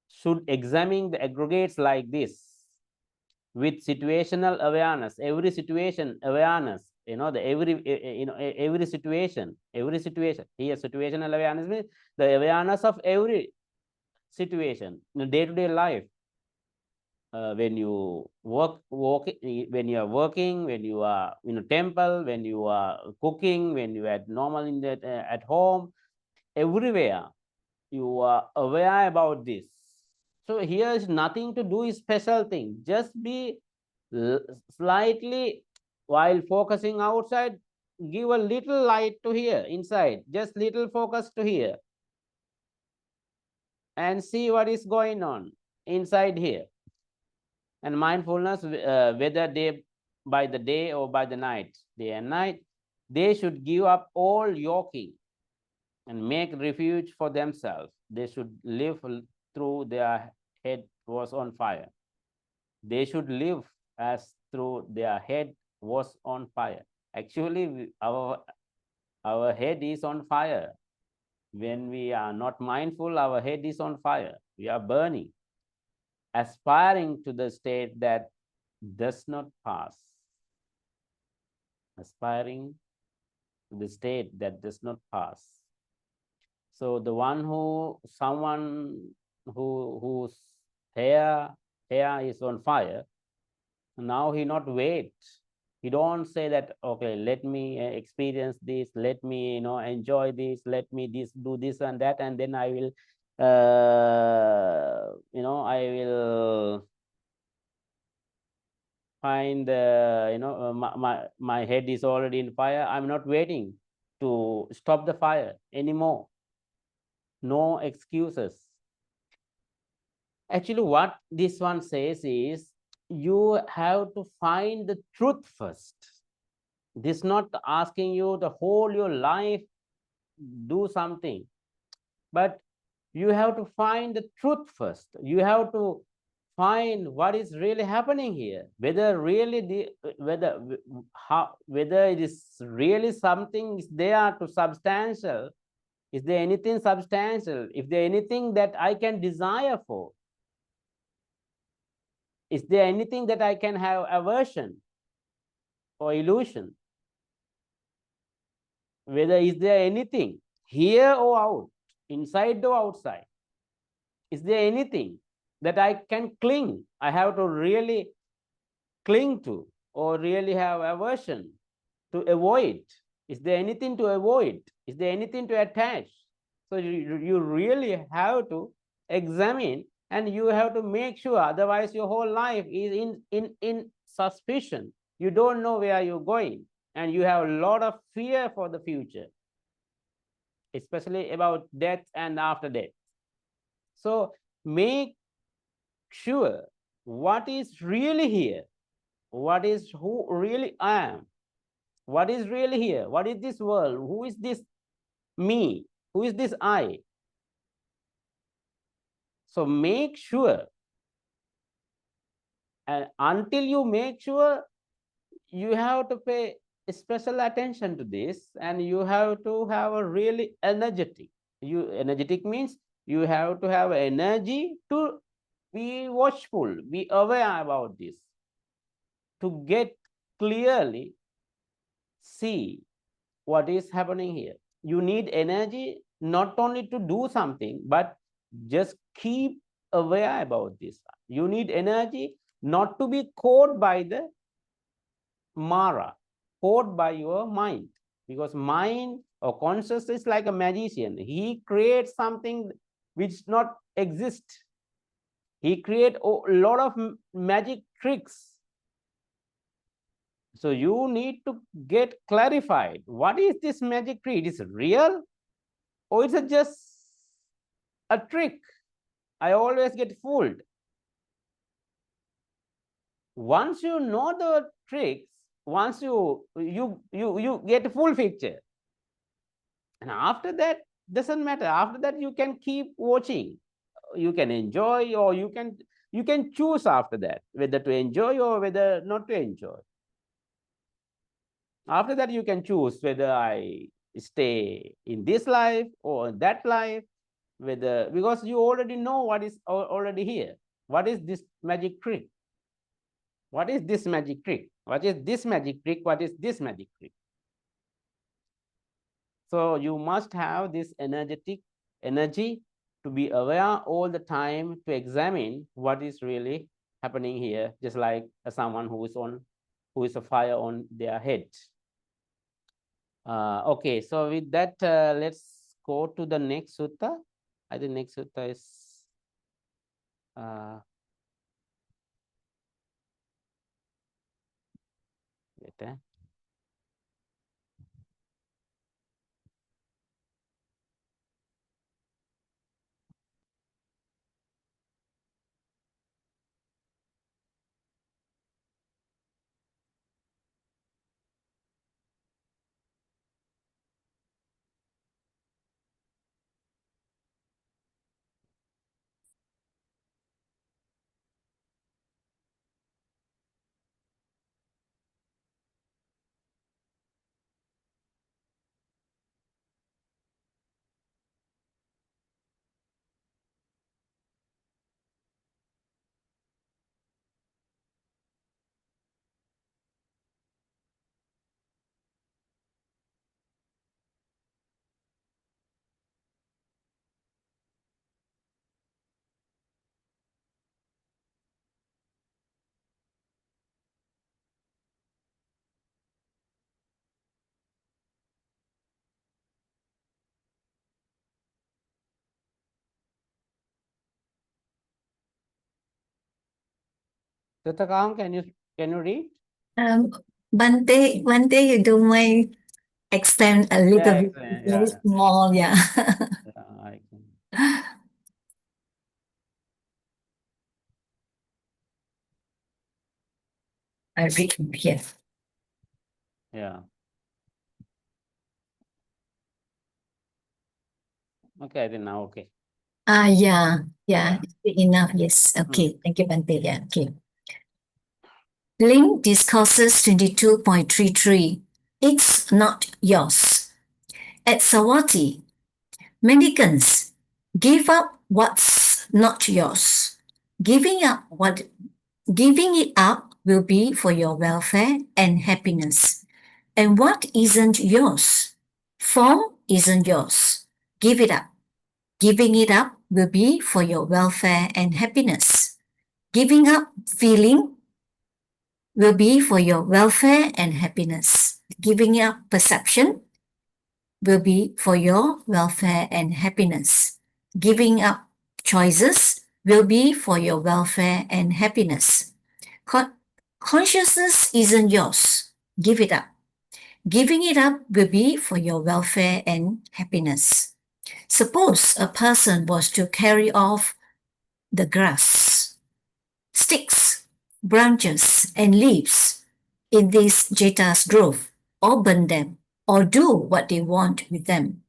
should examine the aggregates like this, with situational awareness. Every situation awareness, the every situation here. Situational awareness means the awareness of every situation in day-to-day life. When you when you are working, when you are in a temple, when you are cooking, when you are normal in that at home, everywhere you are aware about this. So here is nothing to do is special thing. Just be slightly, while focusing outside, give a little light to here inside, just little focus to here, and see what is going on inside here. And mindfulness, whether by the day or by the night, day and night, they should give up all yoking and make refuge for themselves. They should live through their head was on fire. They should live as through their head was on fire. Actually, our head is on fire. When we are not mindful, our head is on fire. We are burning, aspiring to the state that does not pass. Aspiring to the state that does not pass. So the one someone whose hair is on fire, Now he not wait. He don't say that, okay, let me experience this, let me enjoy this, let me do this and that, and then I will I will find my head is already in fire. I'm not waiting to stop the fire anymore. No excuses. Actually, what this one says is you have to find the truth first. This not asking you the whole your life do something, but you have to find the truth first. You have to find what is really happening here, whether really whether it is really something is there to substantial. Is there anything substantial? If there anything that I can desire for? Is there anything that I can have aversion or illusion? Whether is there anything here or out, inside or outside? Is there anything that I can cling? I have to really cling to or really have aversion to avoid? Is there anything to avoid? Is there anything to attach? So you really have to examine, and you have to make sure, otherwise your whole life is in suspicion. You don't know where you're going, and you have a lot of fear for the future, especially about death and after death. So make sure what is really here, what is who really I am, what is really here, what is this world, who is this me, who is this I. So make sure, and until you make sure, you have to pay special attention to this, and you have to have a really energetic means you have to have energy to be watchful, be aware about this, to get clearly see what is happening here. You need energy not only to do something, but just keep aware about this. You need energy not to be caught by the Mara, caught by your mind, because mind or consciousness is like a magician. He creates something which not exist. He creates a lot of magic tricks. So you need to get clarified. What is this magic trick? Is it real, or is it just a trick? I always get fooled. Once you know the tricks, once you get a full picture, and after that doesn't matter. After that you can keep watching, you can enjoy, or you can choose after that whether to enjoy or whether not to enjoy. After that you can choose whether I stay in this life or in that life, whether, because you already know what is already here. What is this magic trick? What is this magic trick? What is this magic trick? What is this magic trick? So you must have this energy to be aware all the time, to examine what is really happening here, just like someone who is a fire on their head. Okay, so with that, let's go to the next sutta. I think next sutta is wait, Tutakam, can you read? One day you do my explain a little Yeah, bit, explain, very yeah. small, yeah. Yeah, I can. I read from here. Yeah. Okay, I think now okay. Yeah, Yeah. it's big enough. Yes. Okay. Thank you, Bante. Yeah. Okay. Link discourses 22.33. It's not yours. At Sawati, mendicants, give up what's not yours. Giving it up will be for your welfare and happiness. And what isn't yours? Form isn't yours. Give it up. Giving it up will be for your welfare and happiness. Giving up feeling will be for your welfare and happiness. Giving up perception will be for your welfare and happiness. Giving up choices will be for your welfare and happiness. Consciousness isn't yours. Give it up. Giving it up will be for your welfare and happiness. Suppose a person was to carry off the grass, sticks, branches, and leaves in this Jeta's grove, or burn them, or do what they want with them.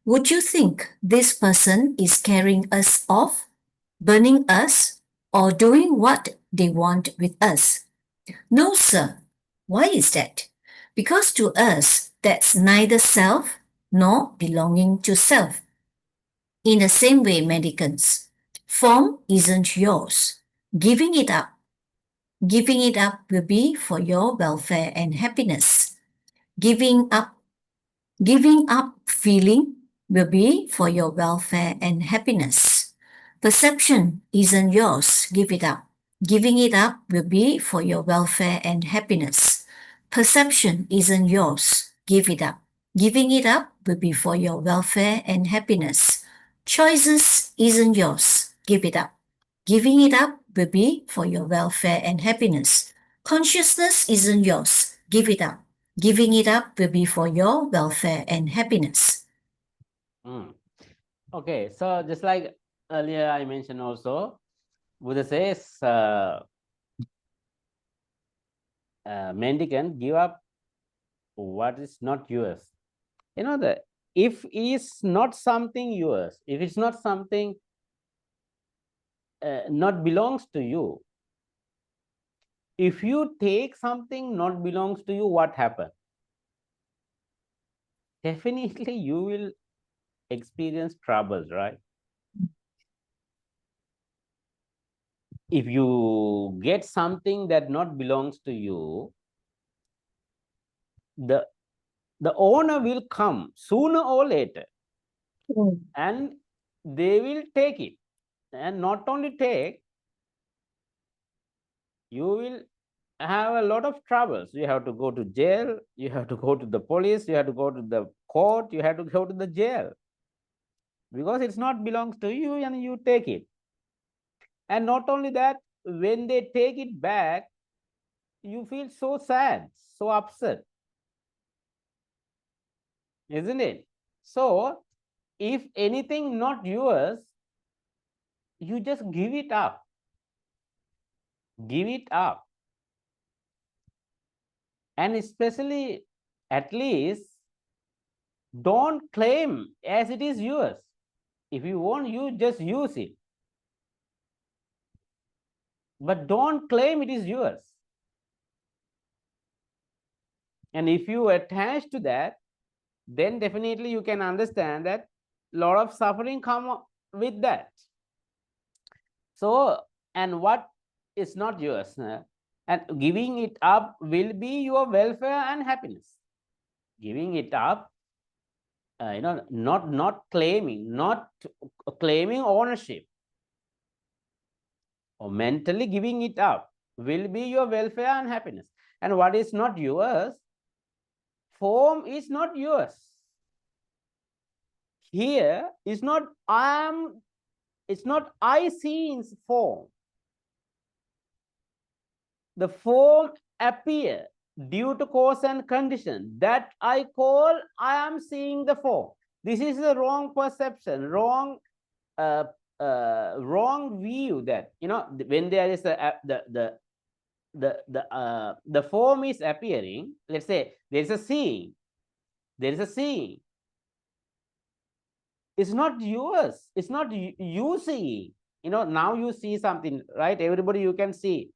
Would you think this person is carrying us off, burning us, or doing what they want with us? No, sir. Why is that? Because to us, that's neither self nor belonging to self. In the same way, mendicants, form isn't yours. Giving it up. Giving it up will be for your welfare and happiness. Giving up feeling will be for your welfare and happiness. Perception isn't yours. Give it up. Giving it up will be for your welfare and happiness. Perception isn't yours. Give it up. Giving it up will be for your welfare and happiness. Choices isn't yours. Give it up. Giving it up will be for your welfare and happiness. Consciousness isn't yours. Give it up. Giving it up will be for your welfare and happiness. Okay, so just like earlier I mentioned also, Buddha says, mendicant, give up what is not yours. You know, that if is not something yours, if it's not something not belongs to you, if you take something not belongs to you, what happens? Definitely you will experience troubles, right? If you get something that not belongs to you, the owner will come sooner or later, and they will take it. And not only take, you will have a lot of troubles. You have to go to jail, you have to go to the police, you have to go to the court, you have to go to the jail, because it's not belongs to you and you take it. And not only that, when they take it back, you feel so sad, so upset, isn't it? So if anything not yours, you just give it up. Give it up. And especially, at least, don't claim as it is yours. If you want, you just use it. But don't claim it is yours. And if you attach to that, then definitely you can understand that a lot of suffering come with that. So, and what is not yours, and giving it up will be your welfare and happiness. Giving it up, not claiming ownership, or mentally giving it up will be your welfare and happiness. And what is not yours, form is not yours. Here is not it's not I see in form. the form appear due to cause and condition. That I call I am seeing the form. This is the wrong perception, wrong view that, when there is the form is appearing. Let's say there is a seeing. It's not yours. It's not you seeing. Now you see something, right? Everybody you can see.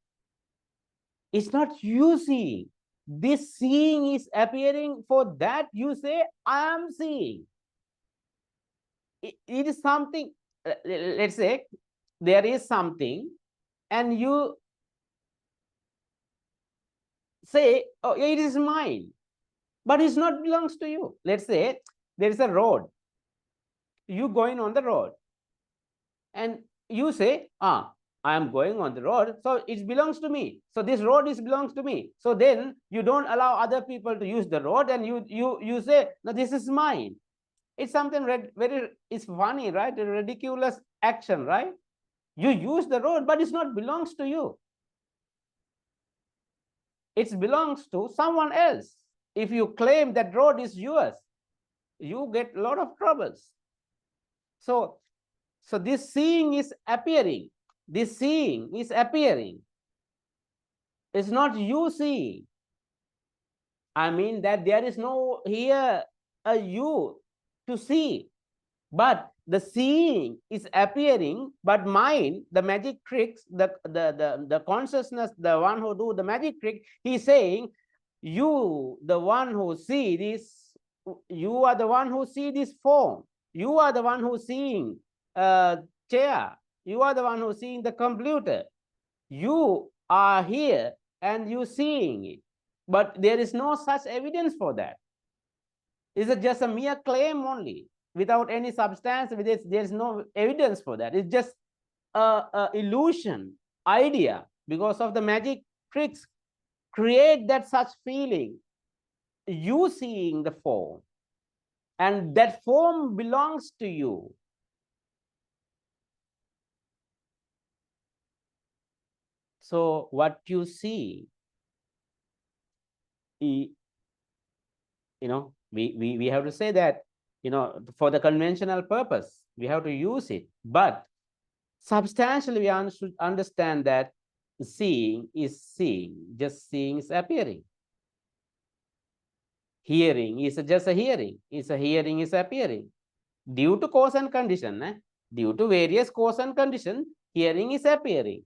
It's not you seeing. This seeing is appearing. For that you say, I am seeing. It is something. Let's say there is something and you say, oh, it is mine, but it's not belongs to you. Let's say there is a road. You going on the road and you say, I am going on the road, so it belongs to me. So this road belongs to me. So then you don't allow other people to use the road, and you say, no, this is mine. It's something very, it's funny, right? A ridiculous action, right? You use the road, but it's not belongs to you. It belongs to someone else. If you claim that road is yours, you get a lot of troubles. So this seeing is appearing. This seeing is appearing. It's not you seeing. I mean that there is no here a you to see, but the seeing is appearing. But mind, the magic tricks, the consciousness, the one who do the magic trick, he's saying, you, the one who see this, you are the one who see this form. You are the one who seeing chair. You are the one who seeing the computer. You are here and you seeing it, but there is no such evidence for that. Is it just a mere claim only without any substance? There's no evidence for that. It's just a illusion, idea, because of the magic tricks create that such feeling, you seeing the form, and that form belongs to you. So what you see, we have to say that, for the conventional purpose, we have to use it. But substantially, we should understand that seeing is seeing, just seeing is appearing. Hearing is just a hearing. Hearing is appearing. Due to cause and condition, due to various cause and condition, hearing is appearing.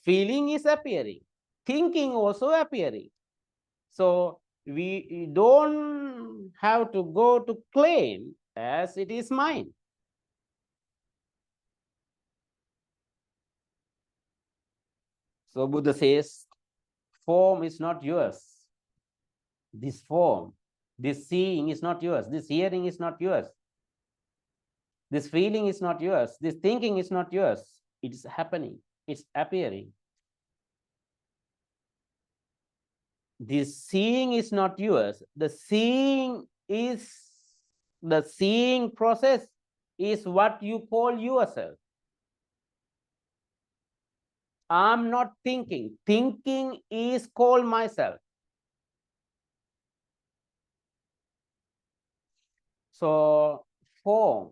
Feeling is appearing. Thinking also appearing. So we don't have to go to claim as it is mine. So Buddha says, form is not yours. This form, this seeing is not yours. This hearing is not yours. This feeling is not yours. This thinking is not yours. It is happening. It's appearing. This seeing is not yours. The seeing process is what you call yourself. I'm not thinking. Thinking is called myself. So form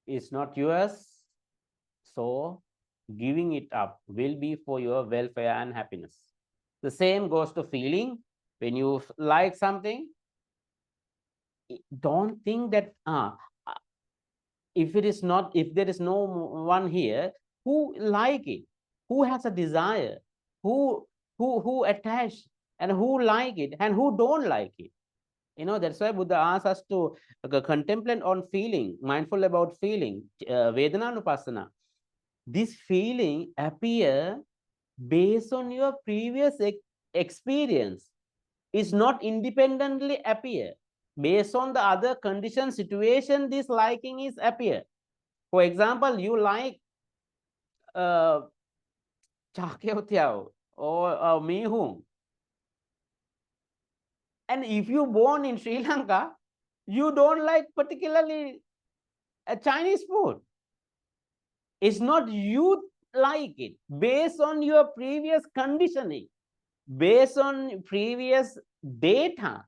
is not yours. So giving it up will be for your welfare and happiness. The same goes to feeling. When you like something, don't think that if there is no one here who like it, who has a desire, who attach, and who like it and who don't like it. That's why Buddha asks us to contemplate on feeling, mindful about feeling, Vedana-nupassana. This feeling appear based on your previous experience. Is not independently appear. Based on the other condition, situation, this liking is appear. For example, you like char keo tiao or mi hung. And if you born in Sri Lanka, you don't like particularly a Chinese food. It's not you like it. Based on your previous conditioning, based on previous data,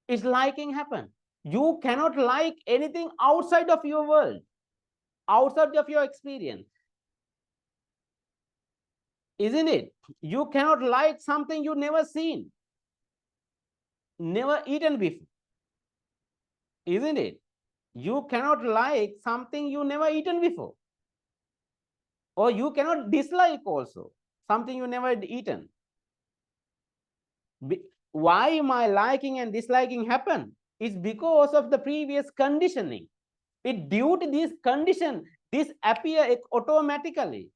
is liking happen. You cannot like anything outside of your world, outside of your experience. Isn't it? You cannot like something you never seen, never eaten before. Isn't it? You cannot like something you never eaten before. Or you cannot dislike also something you never eaten. Why my liking and disliking happen? It's because of the previous conditioning. It due to this condition, this appear automatically.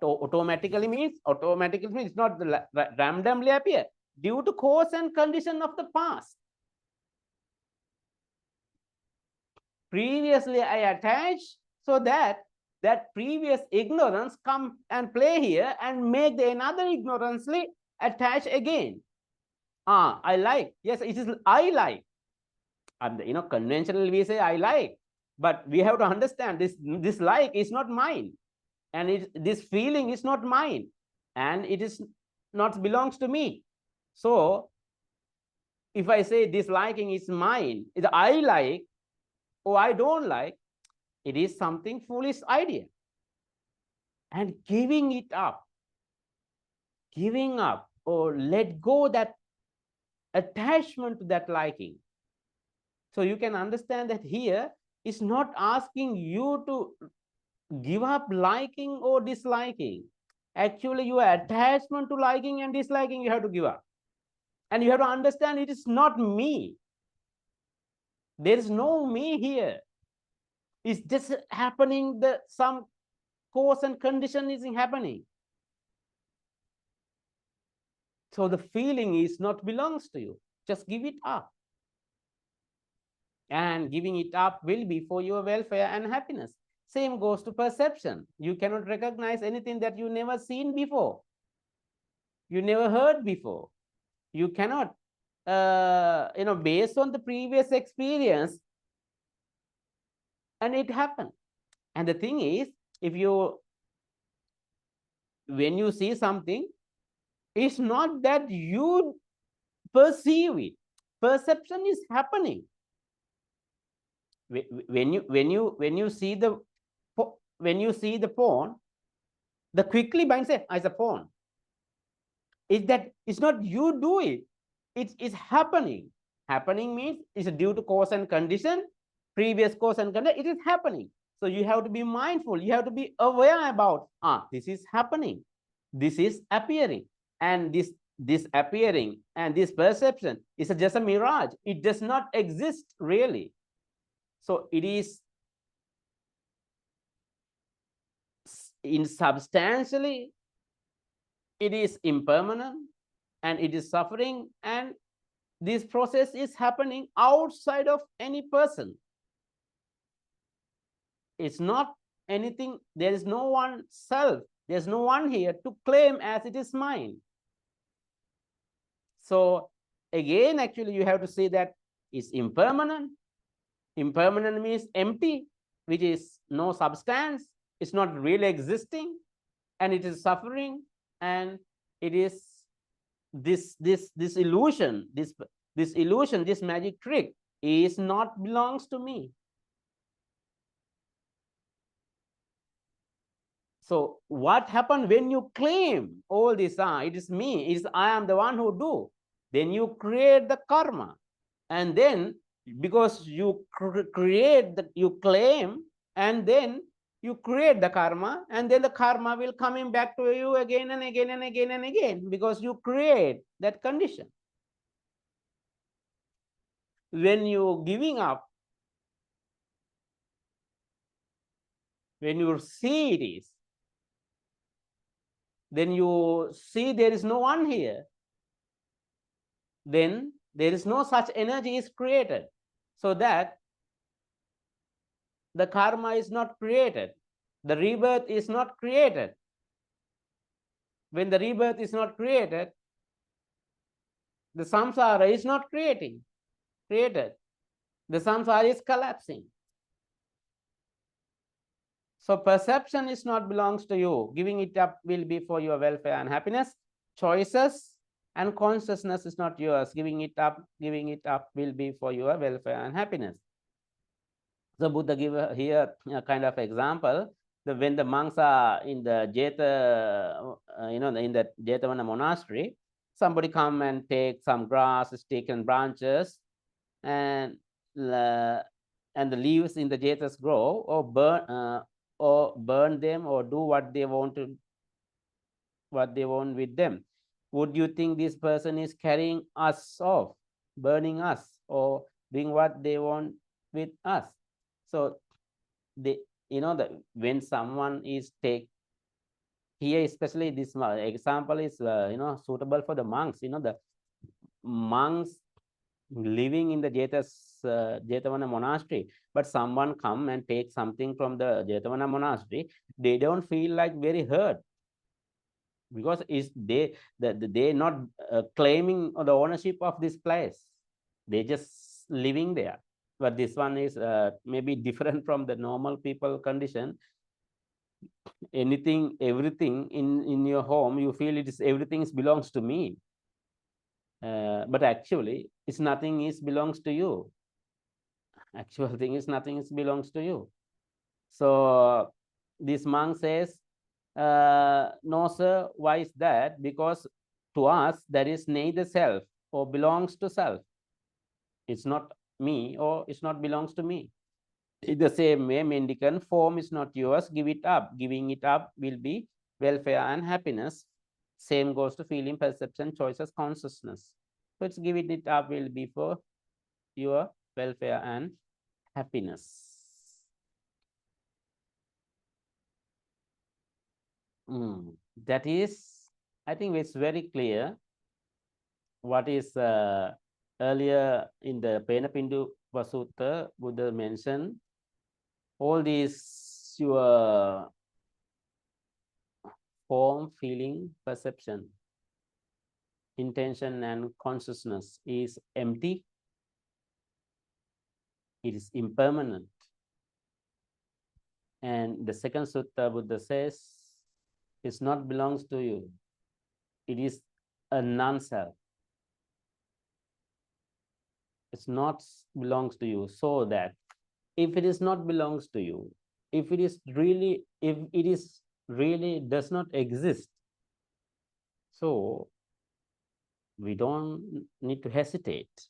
Automatically means it's not randomly appear due to cause and condition of the past. Previously I attached, so that previous ignorance come and play here and make the another ignorantly attach again. I like. Yes, it is I like. And conventionally we say I like, but we have to understand this like is not mine, and this feeling is not mine, and it is not belongs to me. So if I say disliking is mine, is I like or I don't like, it is something foolish idea. And giving up or let go that attachment to that liking. So you can understand that here is not asking you to give up liking or disliking. Actually, your attachment to liking and disliking, you have to give up. And you have to understand it is not me. There is no me here. It's just happening, some cause and condition is happening. So the feeling is not belongs to you. Just give it up. And giving it up will be for your welfare and happiness. Same goes to perception. You cannot recognize anything that you never seen before. You never heard before. You cannot, based on the previous experience, and it happened. And the thing is, when you see something, it's not that you perceive it. Perception is happening. When you see the phone, the quickly mind says, it's a phone. It's not you do it. It's happening. Happening means it's due to cause and condition, previous cause and condition. It is happening. So you have to be mindful. You have to be aware about, this is happening. This is appearing. And this appearing and this perception is just a mirage. It does not exist really. So it is substantially, it is impermanent, and it is suffering, and this process is happening outside of any person. It's not anything. There is no one self. There's no one here to claim as it is mine. So again, actually, you have to say that it's impermanent. Impermanent means empty, which is no substance. It's not really existing, and it is suffering, and it is this illusion, this illusion, this magic trick is not belongs to me. So what happened when you claim all this? It is me. It is I am the one who do. Then you create the karma, and then because you you claim, and then you create the karma, and then the karma will coming back to you again and again and again and again, because you create that condition. When you're giving up, when you see it is, then you see there is no one here, then there is no such energy is created, so that the karma is not created, the rebirth is not created. When the rebirth is not created, the samsara is not created. The samsara is collapsing. So perception is not belongs to you. Giving it up will be for your welfare and happiness. Choices and consciousness is not yours. Giving it up will be for your welfare and happiness. So Buddha give here a kind of example. When the monks are in the Jeta, in the Jetavana monastery, somebody come and take some grass, stick, and branches, and the leaves in the Jetas grow, or burn them, or do what they want with them. Would you think this person is carrying us off, burning us, or doing what they want with us? So when someone is here, especially this example is suitable for the monks. The monks living in the Jetavana monastery, but someone come and take something from the Jetavana monastery, they don't feel like very hurt, because they're not claiming the ownership of this place. They're just living there. But this one is maybe different from the normal people condition. Everything in your home, you feel everything belongs to me. But actually, nothing belongs to you. Actual thing is nothing belongs to you. So this monk says, no, sir, why is that? Because to us, there is neither self or belongs to self. It's not me or it's not belongs to me. In the same way, mendicant, form is not yours, give it up. Giving it up will be welfare and happiness. Same goes to feeling, perception, choices, consciousness. So it's giving it up will be for your welfare and happiness. That is, I think it's very clear what is earlier in the Pheṇapiṇḍūpama sutta, Buddha mentioned all these your form, feeling, perception, intention, and consciousness is empty. It is impermanent. And the second sutta, Buddha says, it not belongs to you. It is a non-self. It's not belongs to you. So that if it is not belongs to you, if it is really does not exist, so we don't need to hesitate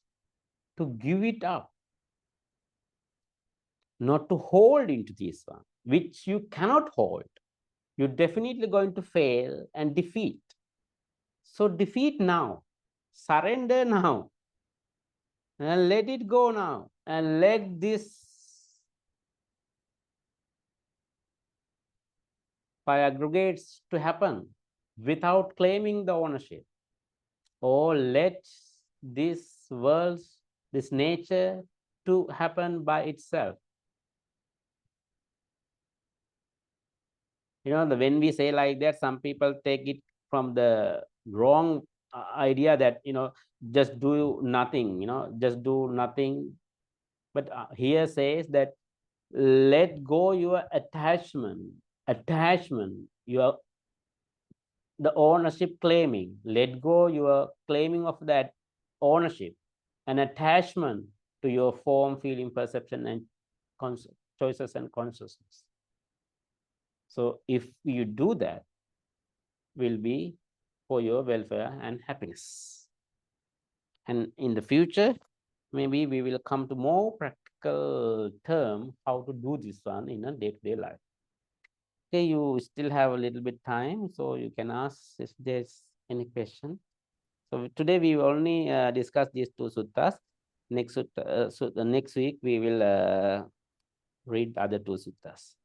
to give it up, not to hold into this one, which you cannot hold. You're definitely going to fail and defeat. So defeat now, surrender now, and let it go now, and let this by aggregates to happen without claiming the ownership. Or let this world, this nature to happen by itself. When we say like that, some people take it from the wrong idea that, just do nothing, just do nothing. But here says that let go your attachment, the ownership claiming, let go your claiming of that ownership and attachment to your form, feeling, perception, and choices and consciousness. So if you do that, will be for your welfare and happiness. And in the future, maybe we will come to more practical term how to do this one in a day-to-day life. Okay, you still have a little bit time, so you can ask if there's any question. So today we only discuss these two suttas. Next next week we will read the other two suttas.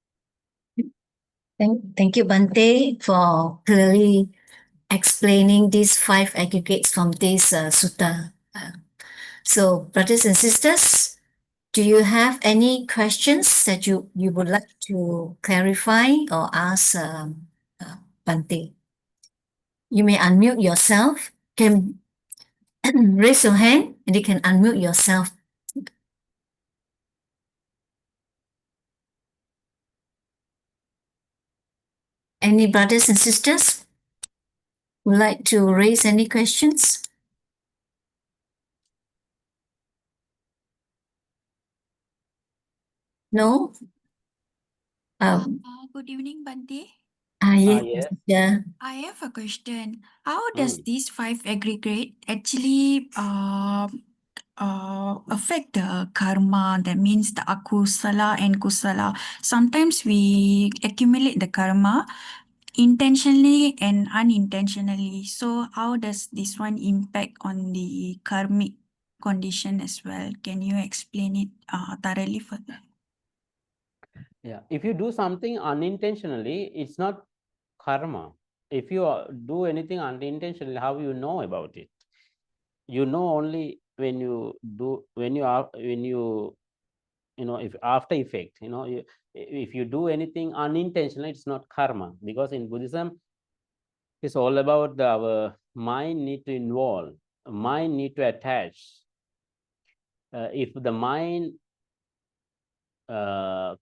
Thank you, Bhante, for clearly explaining these 5 aggregates from this sutta. So, brothers and sisters, do you have any questions that you would like to clarify or ask Bhante? You may unmute yourself. Can raise your hand and you can unmute yourself. Any brothers and sisters would like to raise any questions? No? Good evening, Bante. Yes, Yes. yeah. I have a question. How does Mm. these 5 aggregate actually affect the karma? That means the akusala and kusala. Sometimes we accumulate the karma intentionally and unintentionally. So how does this one impact on the karmic condition as well? Can you explain it thoroughly further? Yeah, if you do something unintentionally, it's not karma. If you do anything unintentionally, how you know about it? You know only when you do, when you are, when you know, if after effect, you know, if you do anything unintentionally, it's not karma, because in Buddhism, it's all about our mind need to involve, mind need to attach. If the mind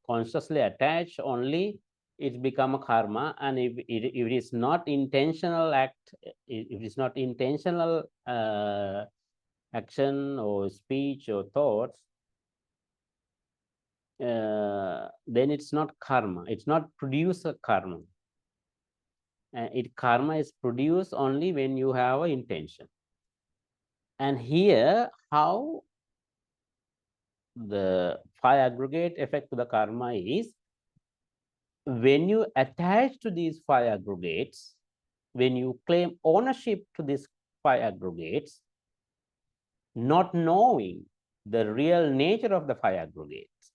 consciously attach only, it become a karma. And if it is not intentional act, if it is not intentional action or speech or thoughts, then it's not karma. It's not produce a karma. Karma is produced only when you have an intention. And here, how the 5 aggregate effect to the karma is, when you attach to these 5 aggregates, when you claim ownership to these 5 aggregates, not knowing the real nature of the 5 aggregates,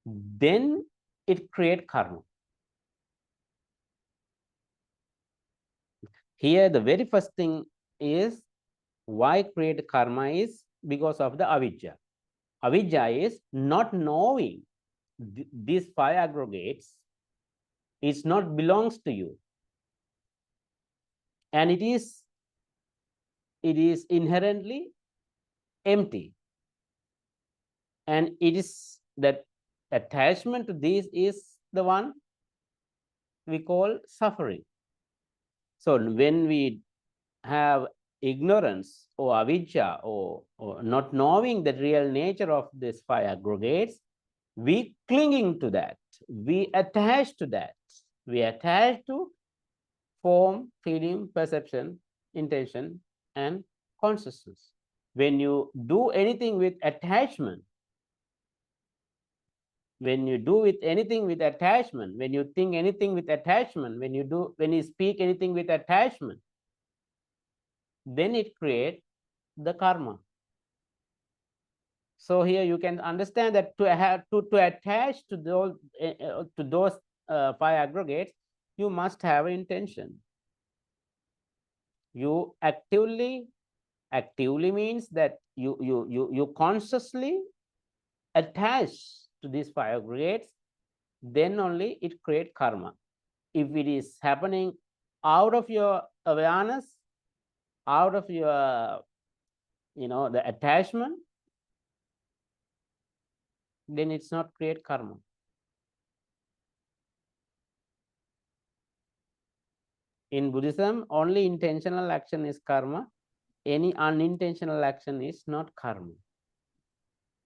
then it creates karma. Here, the very first thing is, why create karma is because of the avijja. Avijja is not knowing these 5 aggregates. It's not belongs to you, and it is inherently empty, and it is that attachment to this is the one we call suffering. So when we have ignorance or avijja, or not knowing the real nature of these 5 aggregates, we clinging to that, we attach to that, we attach to form, feeling, perception, intention, and consciousness. When you do anything with attachment, when you do with anything with attachment, when you think anything with attachment, when you speak anything with attachment, then it creates the karma. So here you can understand that to attach to those 5 aggregates, you must have intention. You actively means that you consciously attach to these 5 aggregates, then only it creates karma. If it is happening out of your awareness, out of your, the attachment, then it's not create karma. In Buddhism, only intentional action is karma. Any unintentional action is not karma.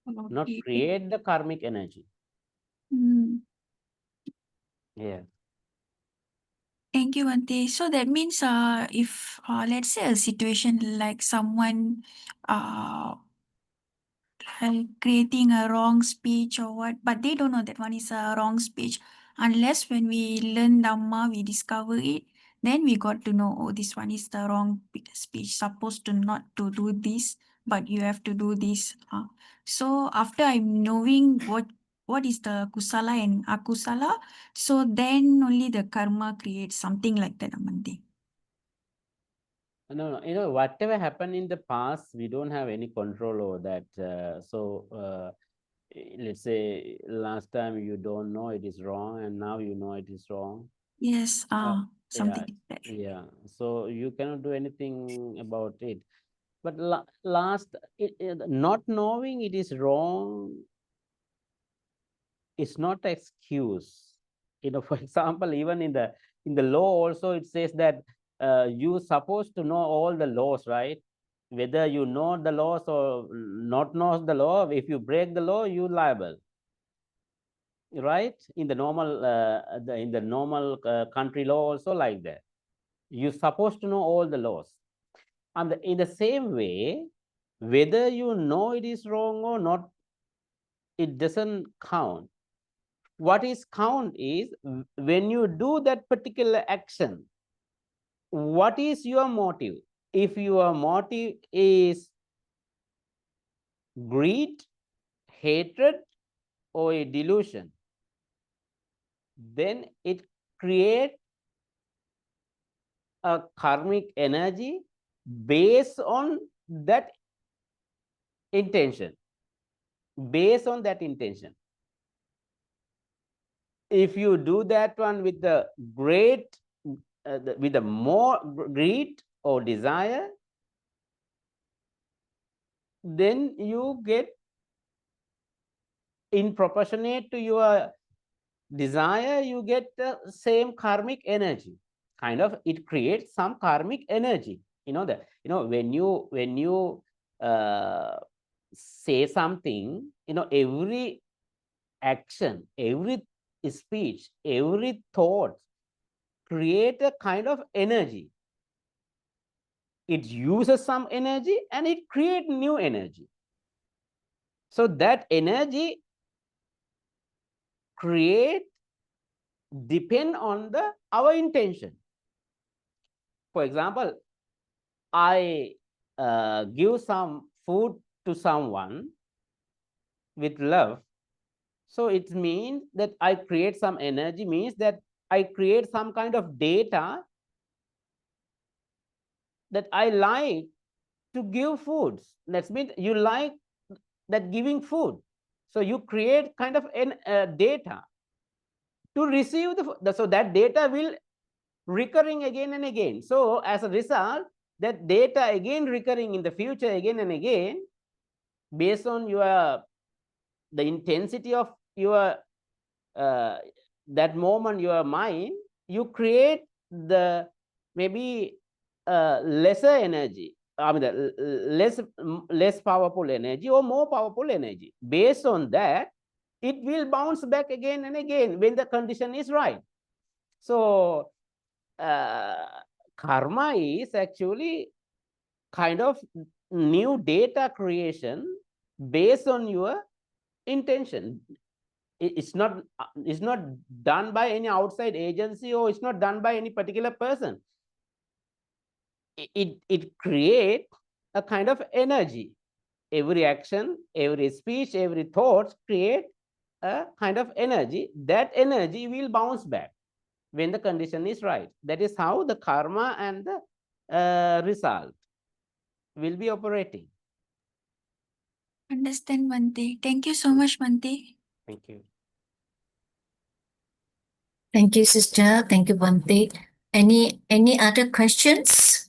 Okay. Not create the karmic energy. Yeah. Thank you, Ante. So that means if let's say a situation like someone creating a wrong speech or what, but they don't know that one is a wrong speech. Unless when we learn Dhamma, we discover it, then we got to know, oh, this one is the wrong speech. Supposed to not to do this, but you have to do this. So after I'm knowing what is the kusala and akusala, so then only the karma creates something like that, Amante. No, whatever happened in the past, we don't have any control over that. Let's say last time you don't know it is wrong, and now you know it is wrong. Yes, something Yeah, like that. yeah. So you cannot do anything about it. But not knowing it is wrong is not excuse. For example, even in the law also, it says that you're supposed to know all the laws, right? Whether you know the laws or not know the law, if you break the law, you're liable, right? In the normal country law also like that. You're supposed to know all the laws. And in the same way, whether you know it is wrong or not, it doesn't count. What is count is when you do that particular action, what is your motive? If your motive is greed, hatred, or a delusion, then it creates a karmic energy based on that intention. Based on that intention. If you do that one with the with the more greed or desire, then you get in proportionate to your desire, you get the same karmic energy. Kind of, it creates some karmic energy. When you say something, every action, every speech, every thought create a kind of energy. It uses some energy and it creates new energy. So that energy depend on our intention. For example, I give some food to someone with love. So it means that I create some energy, means that I create some kind of data that I like to give foods. That means you like that giving food. So you create kind of data to receive so that data will recurring again and again. So as a result, that data again recurring in the future again and again, based on the intensity of your that moment, your mind, you create the maybe lesser energy. I mean, the less powerful energy or more powerful energy. Based on that, it will bounce back again and again when the condition is right. So karma is actually kind of new data creation based on your intention. It's not done by any outside agency, or it's not done by any particular person. It creates a kind of energy. Every action, every speech, every thought create a kind of energy. That energy will bounce back when the condition is right. That is how the karma and the result will be operating. Understand, Bhante. Thank you so much, Bhante. Thank you. Thank you, sister. Thank you, Bhante. Any other questions?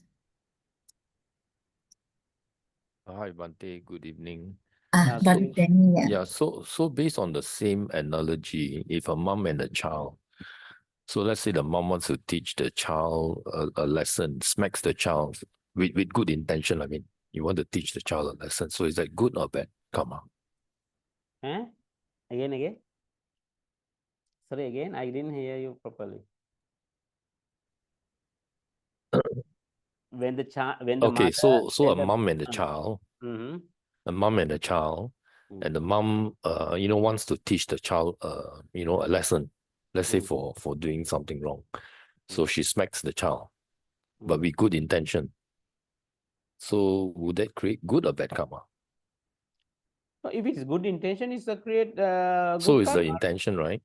Hi, Bhante. Good evening. Brother Danny, yeah. Yeah, so based on the same analogy, if a mom and a child, so let's say the mom wants to teach the child a lesson, smacks the child with good intention. I mean, you want to teach the child a lesson. So is that good or bad karma? Again. Sorry, again, I didn't hear you properly. When the Okay, mother, so when a the- mom and a child, a mom and a child, and the mom, wants to teach the child, a lesson. Let's say for doing something wrong. So she smacks the child, but with good intention. So would that create good or bad karma? If it's good intention, it's a create good So it's the karma. intention, right?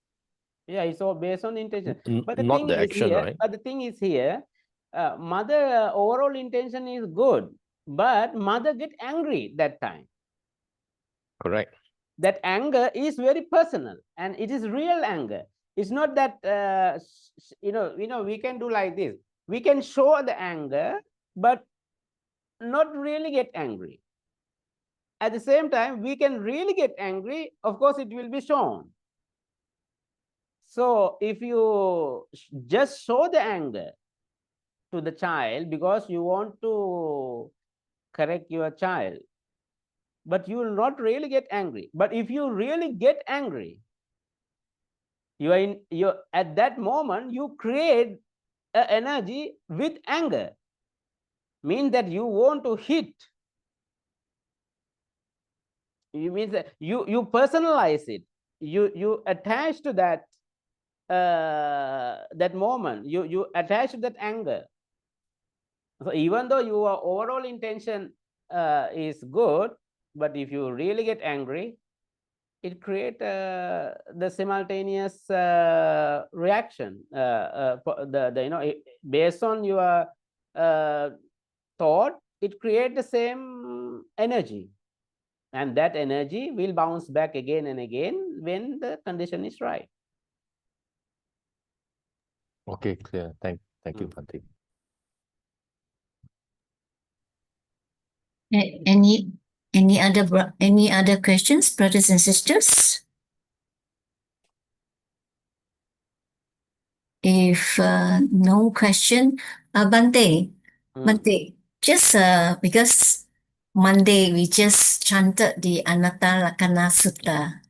Yeah, it's all based on intention. But the Not thing the is action, here, right? but the thing is here, mother overall intention is good, but mother get angry that time. Correct. That anger is very personal, and it is real anger. It's not that we can do like this. We can show the anger, but not really get angry. At the same time, we can really get angry. Of course, it will be shown. So if you just show the anger to the child because you want to correct your child, but you will not really get angry. But if you really get angry, at that moment you create an energy with anger, means that you want to hit. You mean that you personalize it. You attach to that that moment. You attach to that anger. So even though your overall intention is good, but if you really get angry, it creates the simultaneous reaction. Based on your thought, it creates the same energy, and that energy will bounce back again and again when the condition is right. Okay, clear. Thank you, Bhante. Any other questions, brothers and sisters? If no question, Bhante, just because Monday we just chanted the Natumhākasutta.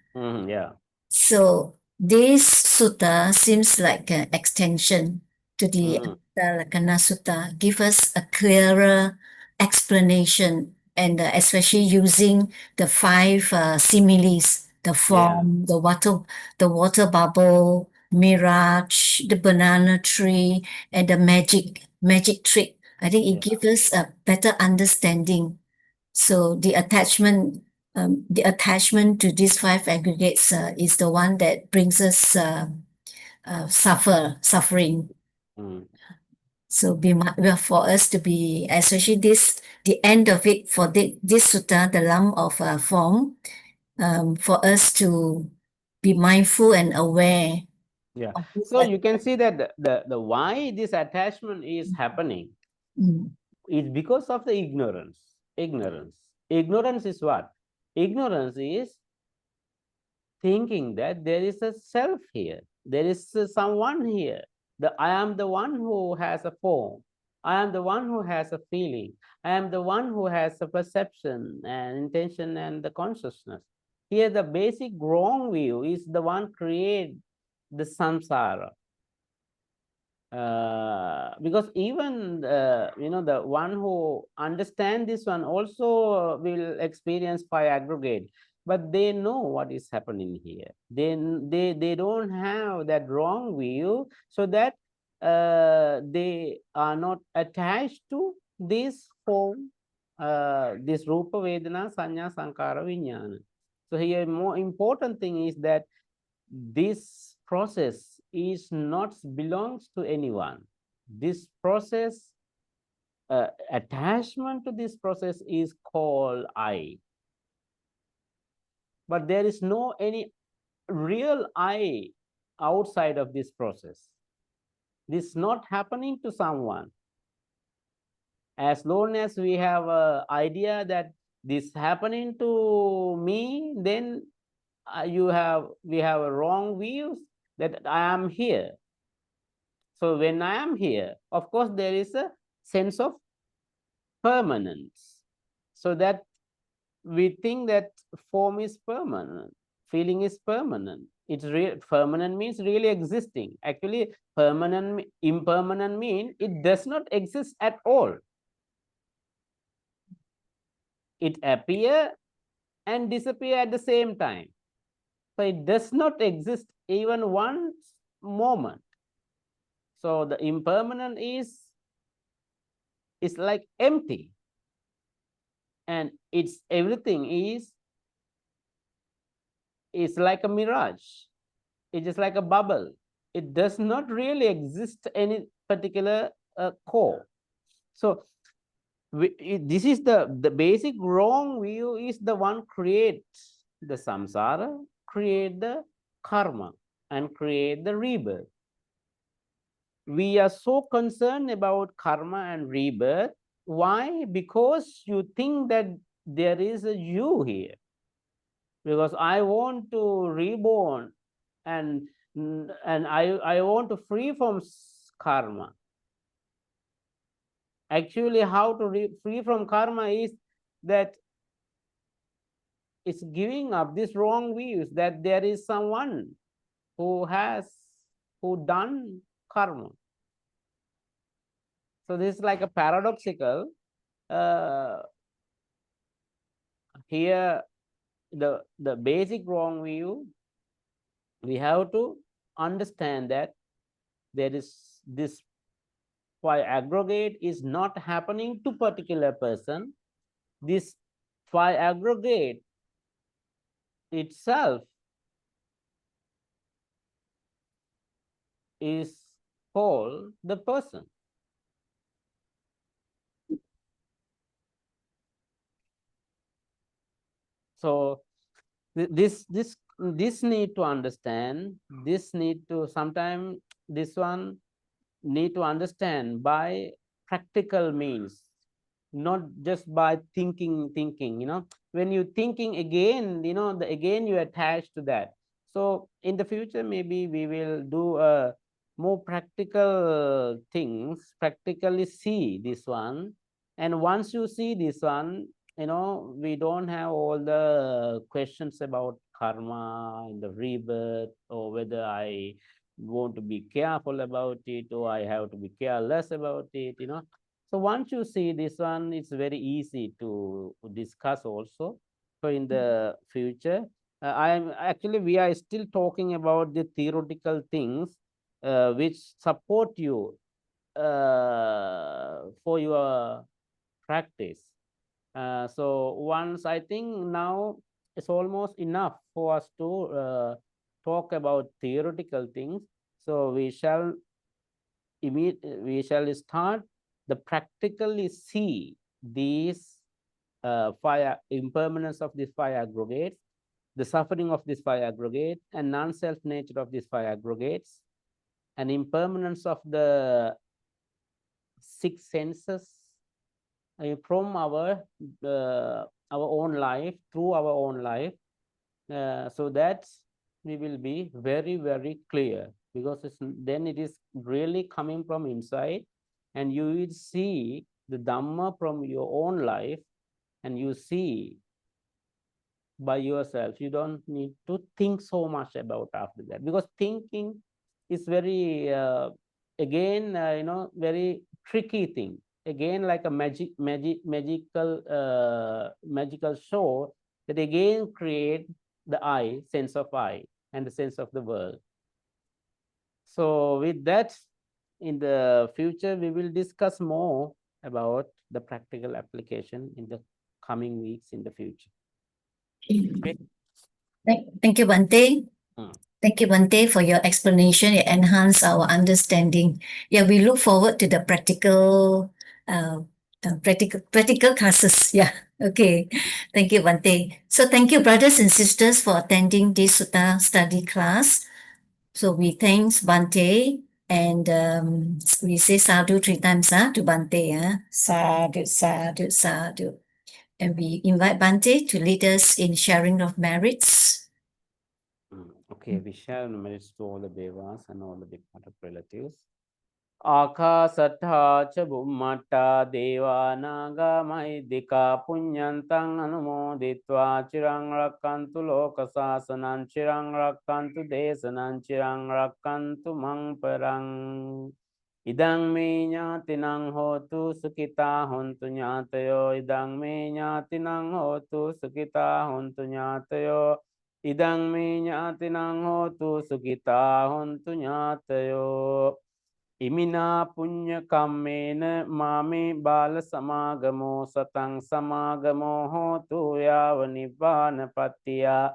Yeah. So this sutta seems like an extension to the Natumhākasutta, give us a clearer explanation, and especially using the 5 similes, the form, the water bubble, mirage, the banana tree, and the magic trick. I think it gives us a better understanding. So the attachment to these 5 aggregates is the one that brings us suffering. So for us to be, especially the end of it, for this sutta, the lump of form, for us to be mindful and aware. Yeah. So you can see that the why this attachment is happening is because of the ignorance. Ignorance is what? Ignorance is thinking that there is a self here. There is someone here. I am the one who has a form. I am the one who has a feeling. I am the one who has a perception and intention and the consciousness. Here the basic wrong view is the one create the samsara. Because even the one who understand this one also will experience 5 aggregate, but they know what is happening here. They don't have that wrong view, so that they are not attached to this form, this rupa, vedana, sanya, sankara, vijnana. So here more important thing is that this process is not belongs to anyone. This process, attachment to this process is called I. But there is no any real I outside of this process. This is not happening to someone. As long as we have an idea that this happening to me, then we have a wrong views that I am here. So when I am here, of course, there is a sense of permanence. So that we think that form is permanent, feeling is permanent. It's permanent means really existing. Actually, impermanent means it does not exist at all. It appear and disappear at the same time. So it does not exist even one moment. So the impermanent is like empty, and everything is like a mirage. It is like a bubble. It does not really exist any particular core. So this is the basic wrong view is the one creates the samsara, create the karma, and create the rebirth. We are so concerned about karma and rebirth. Why? Because you think that there is a you here. Because I want to reborn, and And I want to free from karma. Actually, how to free from karma is that it's giving up this wrong views that there is someone who done karma. So this is like a paradoxical. Here, the basic wrong view, we have to understand that there is this phi aggregate is not happening to particular person. This phi aggregate itself is called the person. So this need to understand, this need to sometime this one need to understand by practical means, not just by thinking, when you thinking again, again you attach to that. So in the future, maybe we will do more practical things, practically see this one. And once you see this one, we don't have all the questions about karma and the rebirth, or whether I want to be careful about it or I have to be careless about it, So once you see this one, it's very easy to discuss also. So in the future, we are still talking about the theoretical things which support you for your practice. So once I think now it's almost enough for us to talk about theoretical things. So we shall start the practically see these impermanence of these phi aggregates, the suffering of this phi aggregate, and non-self nature of these phi aggregates, and impermanence of the six senses from our own life, through our own life, so that we will be very, very clear, because then it is really coming from inside, and you will see the Dhamma from your own life, and you see by yourself. You don't need to think so much about after that, because thinking is very again very tricky thing, again like a magical show that again create the I, sense of I, and the sense of the world. So with that, in the future we will discuss more about the practical application in the coming weeks in the future. Okay. Thank you, Bhante. Hmm. Thank you, Bhante, for your explanation. It enhanced our understanding. Yeah, we look forward to the practical classes. Yeah. Okay. Thank you, Bhante. So thank you, brothers and sisters, for attending this Sutta study class. So we thanks Bhante, and we say sadhu 3 times to Bhante. Sadhu, sadhu, sadhu. And we invite Bhante to lead us in sharing of merits. Okay, we share merits to all the devas and all the departed relatives. Akasattha ca bhummatta devanaga mahiddhika punyantang anumoditva chirang rakkantu lokasasanam chirang rakkantu desanam chirang rakkantu mang parang. Idang me ñātinang hotu sukita hontu ñātayo. Idang me ñātinang hotu sukita hontu ñātayo. Idang me ñātinang hotu sukita hontu ñātayo. Imina punya kammena mame bala samagamo satang samagamo hotu yava nibbana pattiya.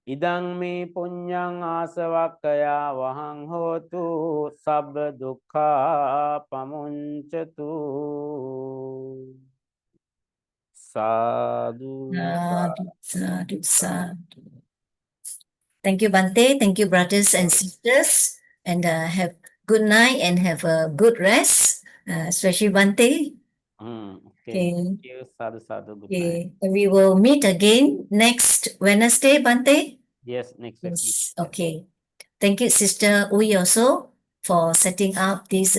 Idang me punyang asavakkaya vahang hotu sabba dukkha pamunchatu. Sadhu. Sadhu, sadhu, sadhu. Thank you, Bhante. Thank you, brothers and sisters. And have good night and have a good rest, especially Bhante. Okay. Thank you. Sadhu, sadhu. Good night. And we will meet again next Wednesday, Bhante. Yes, next week. Yes. Okay. Thank you, Sister Uy also, for setting up this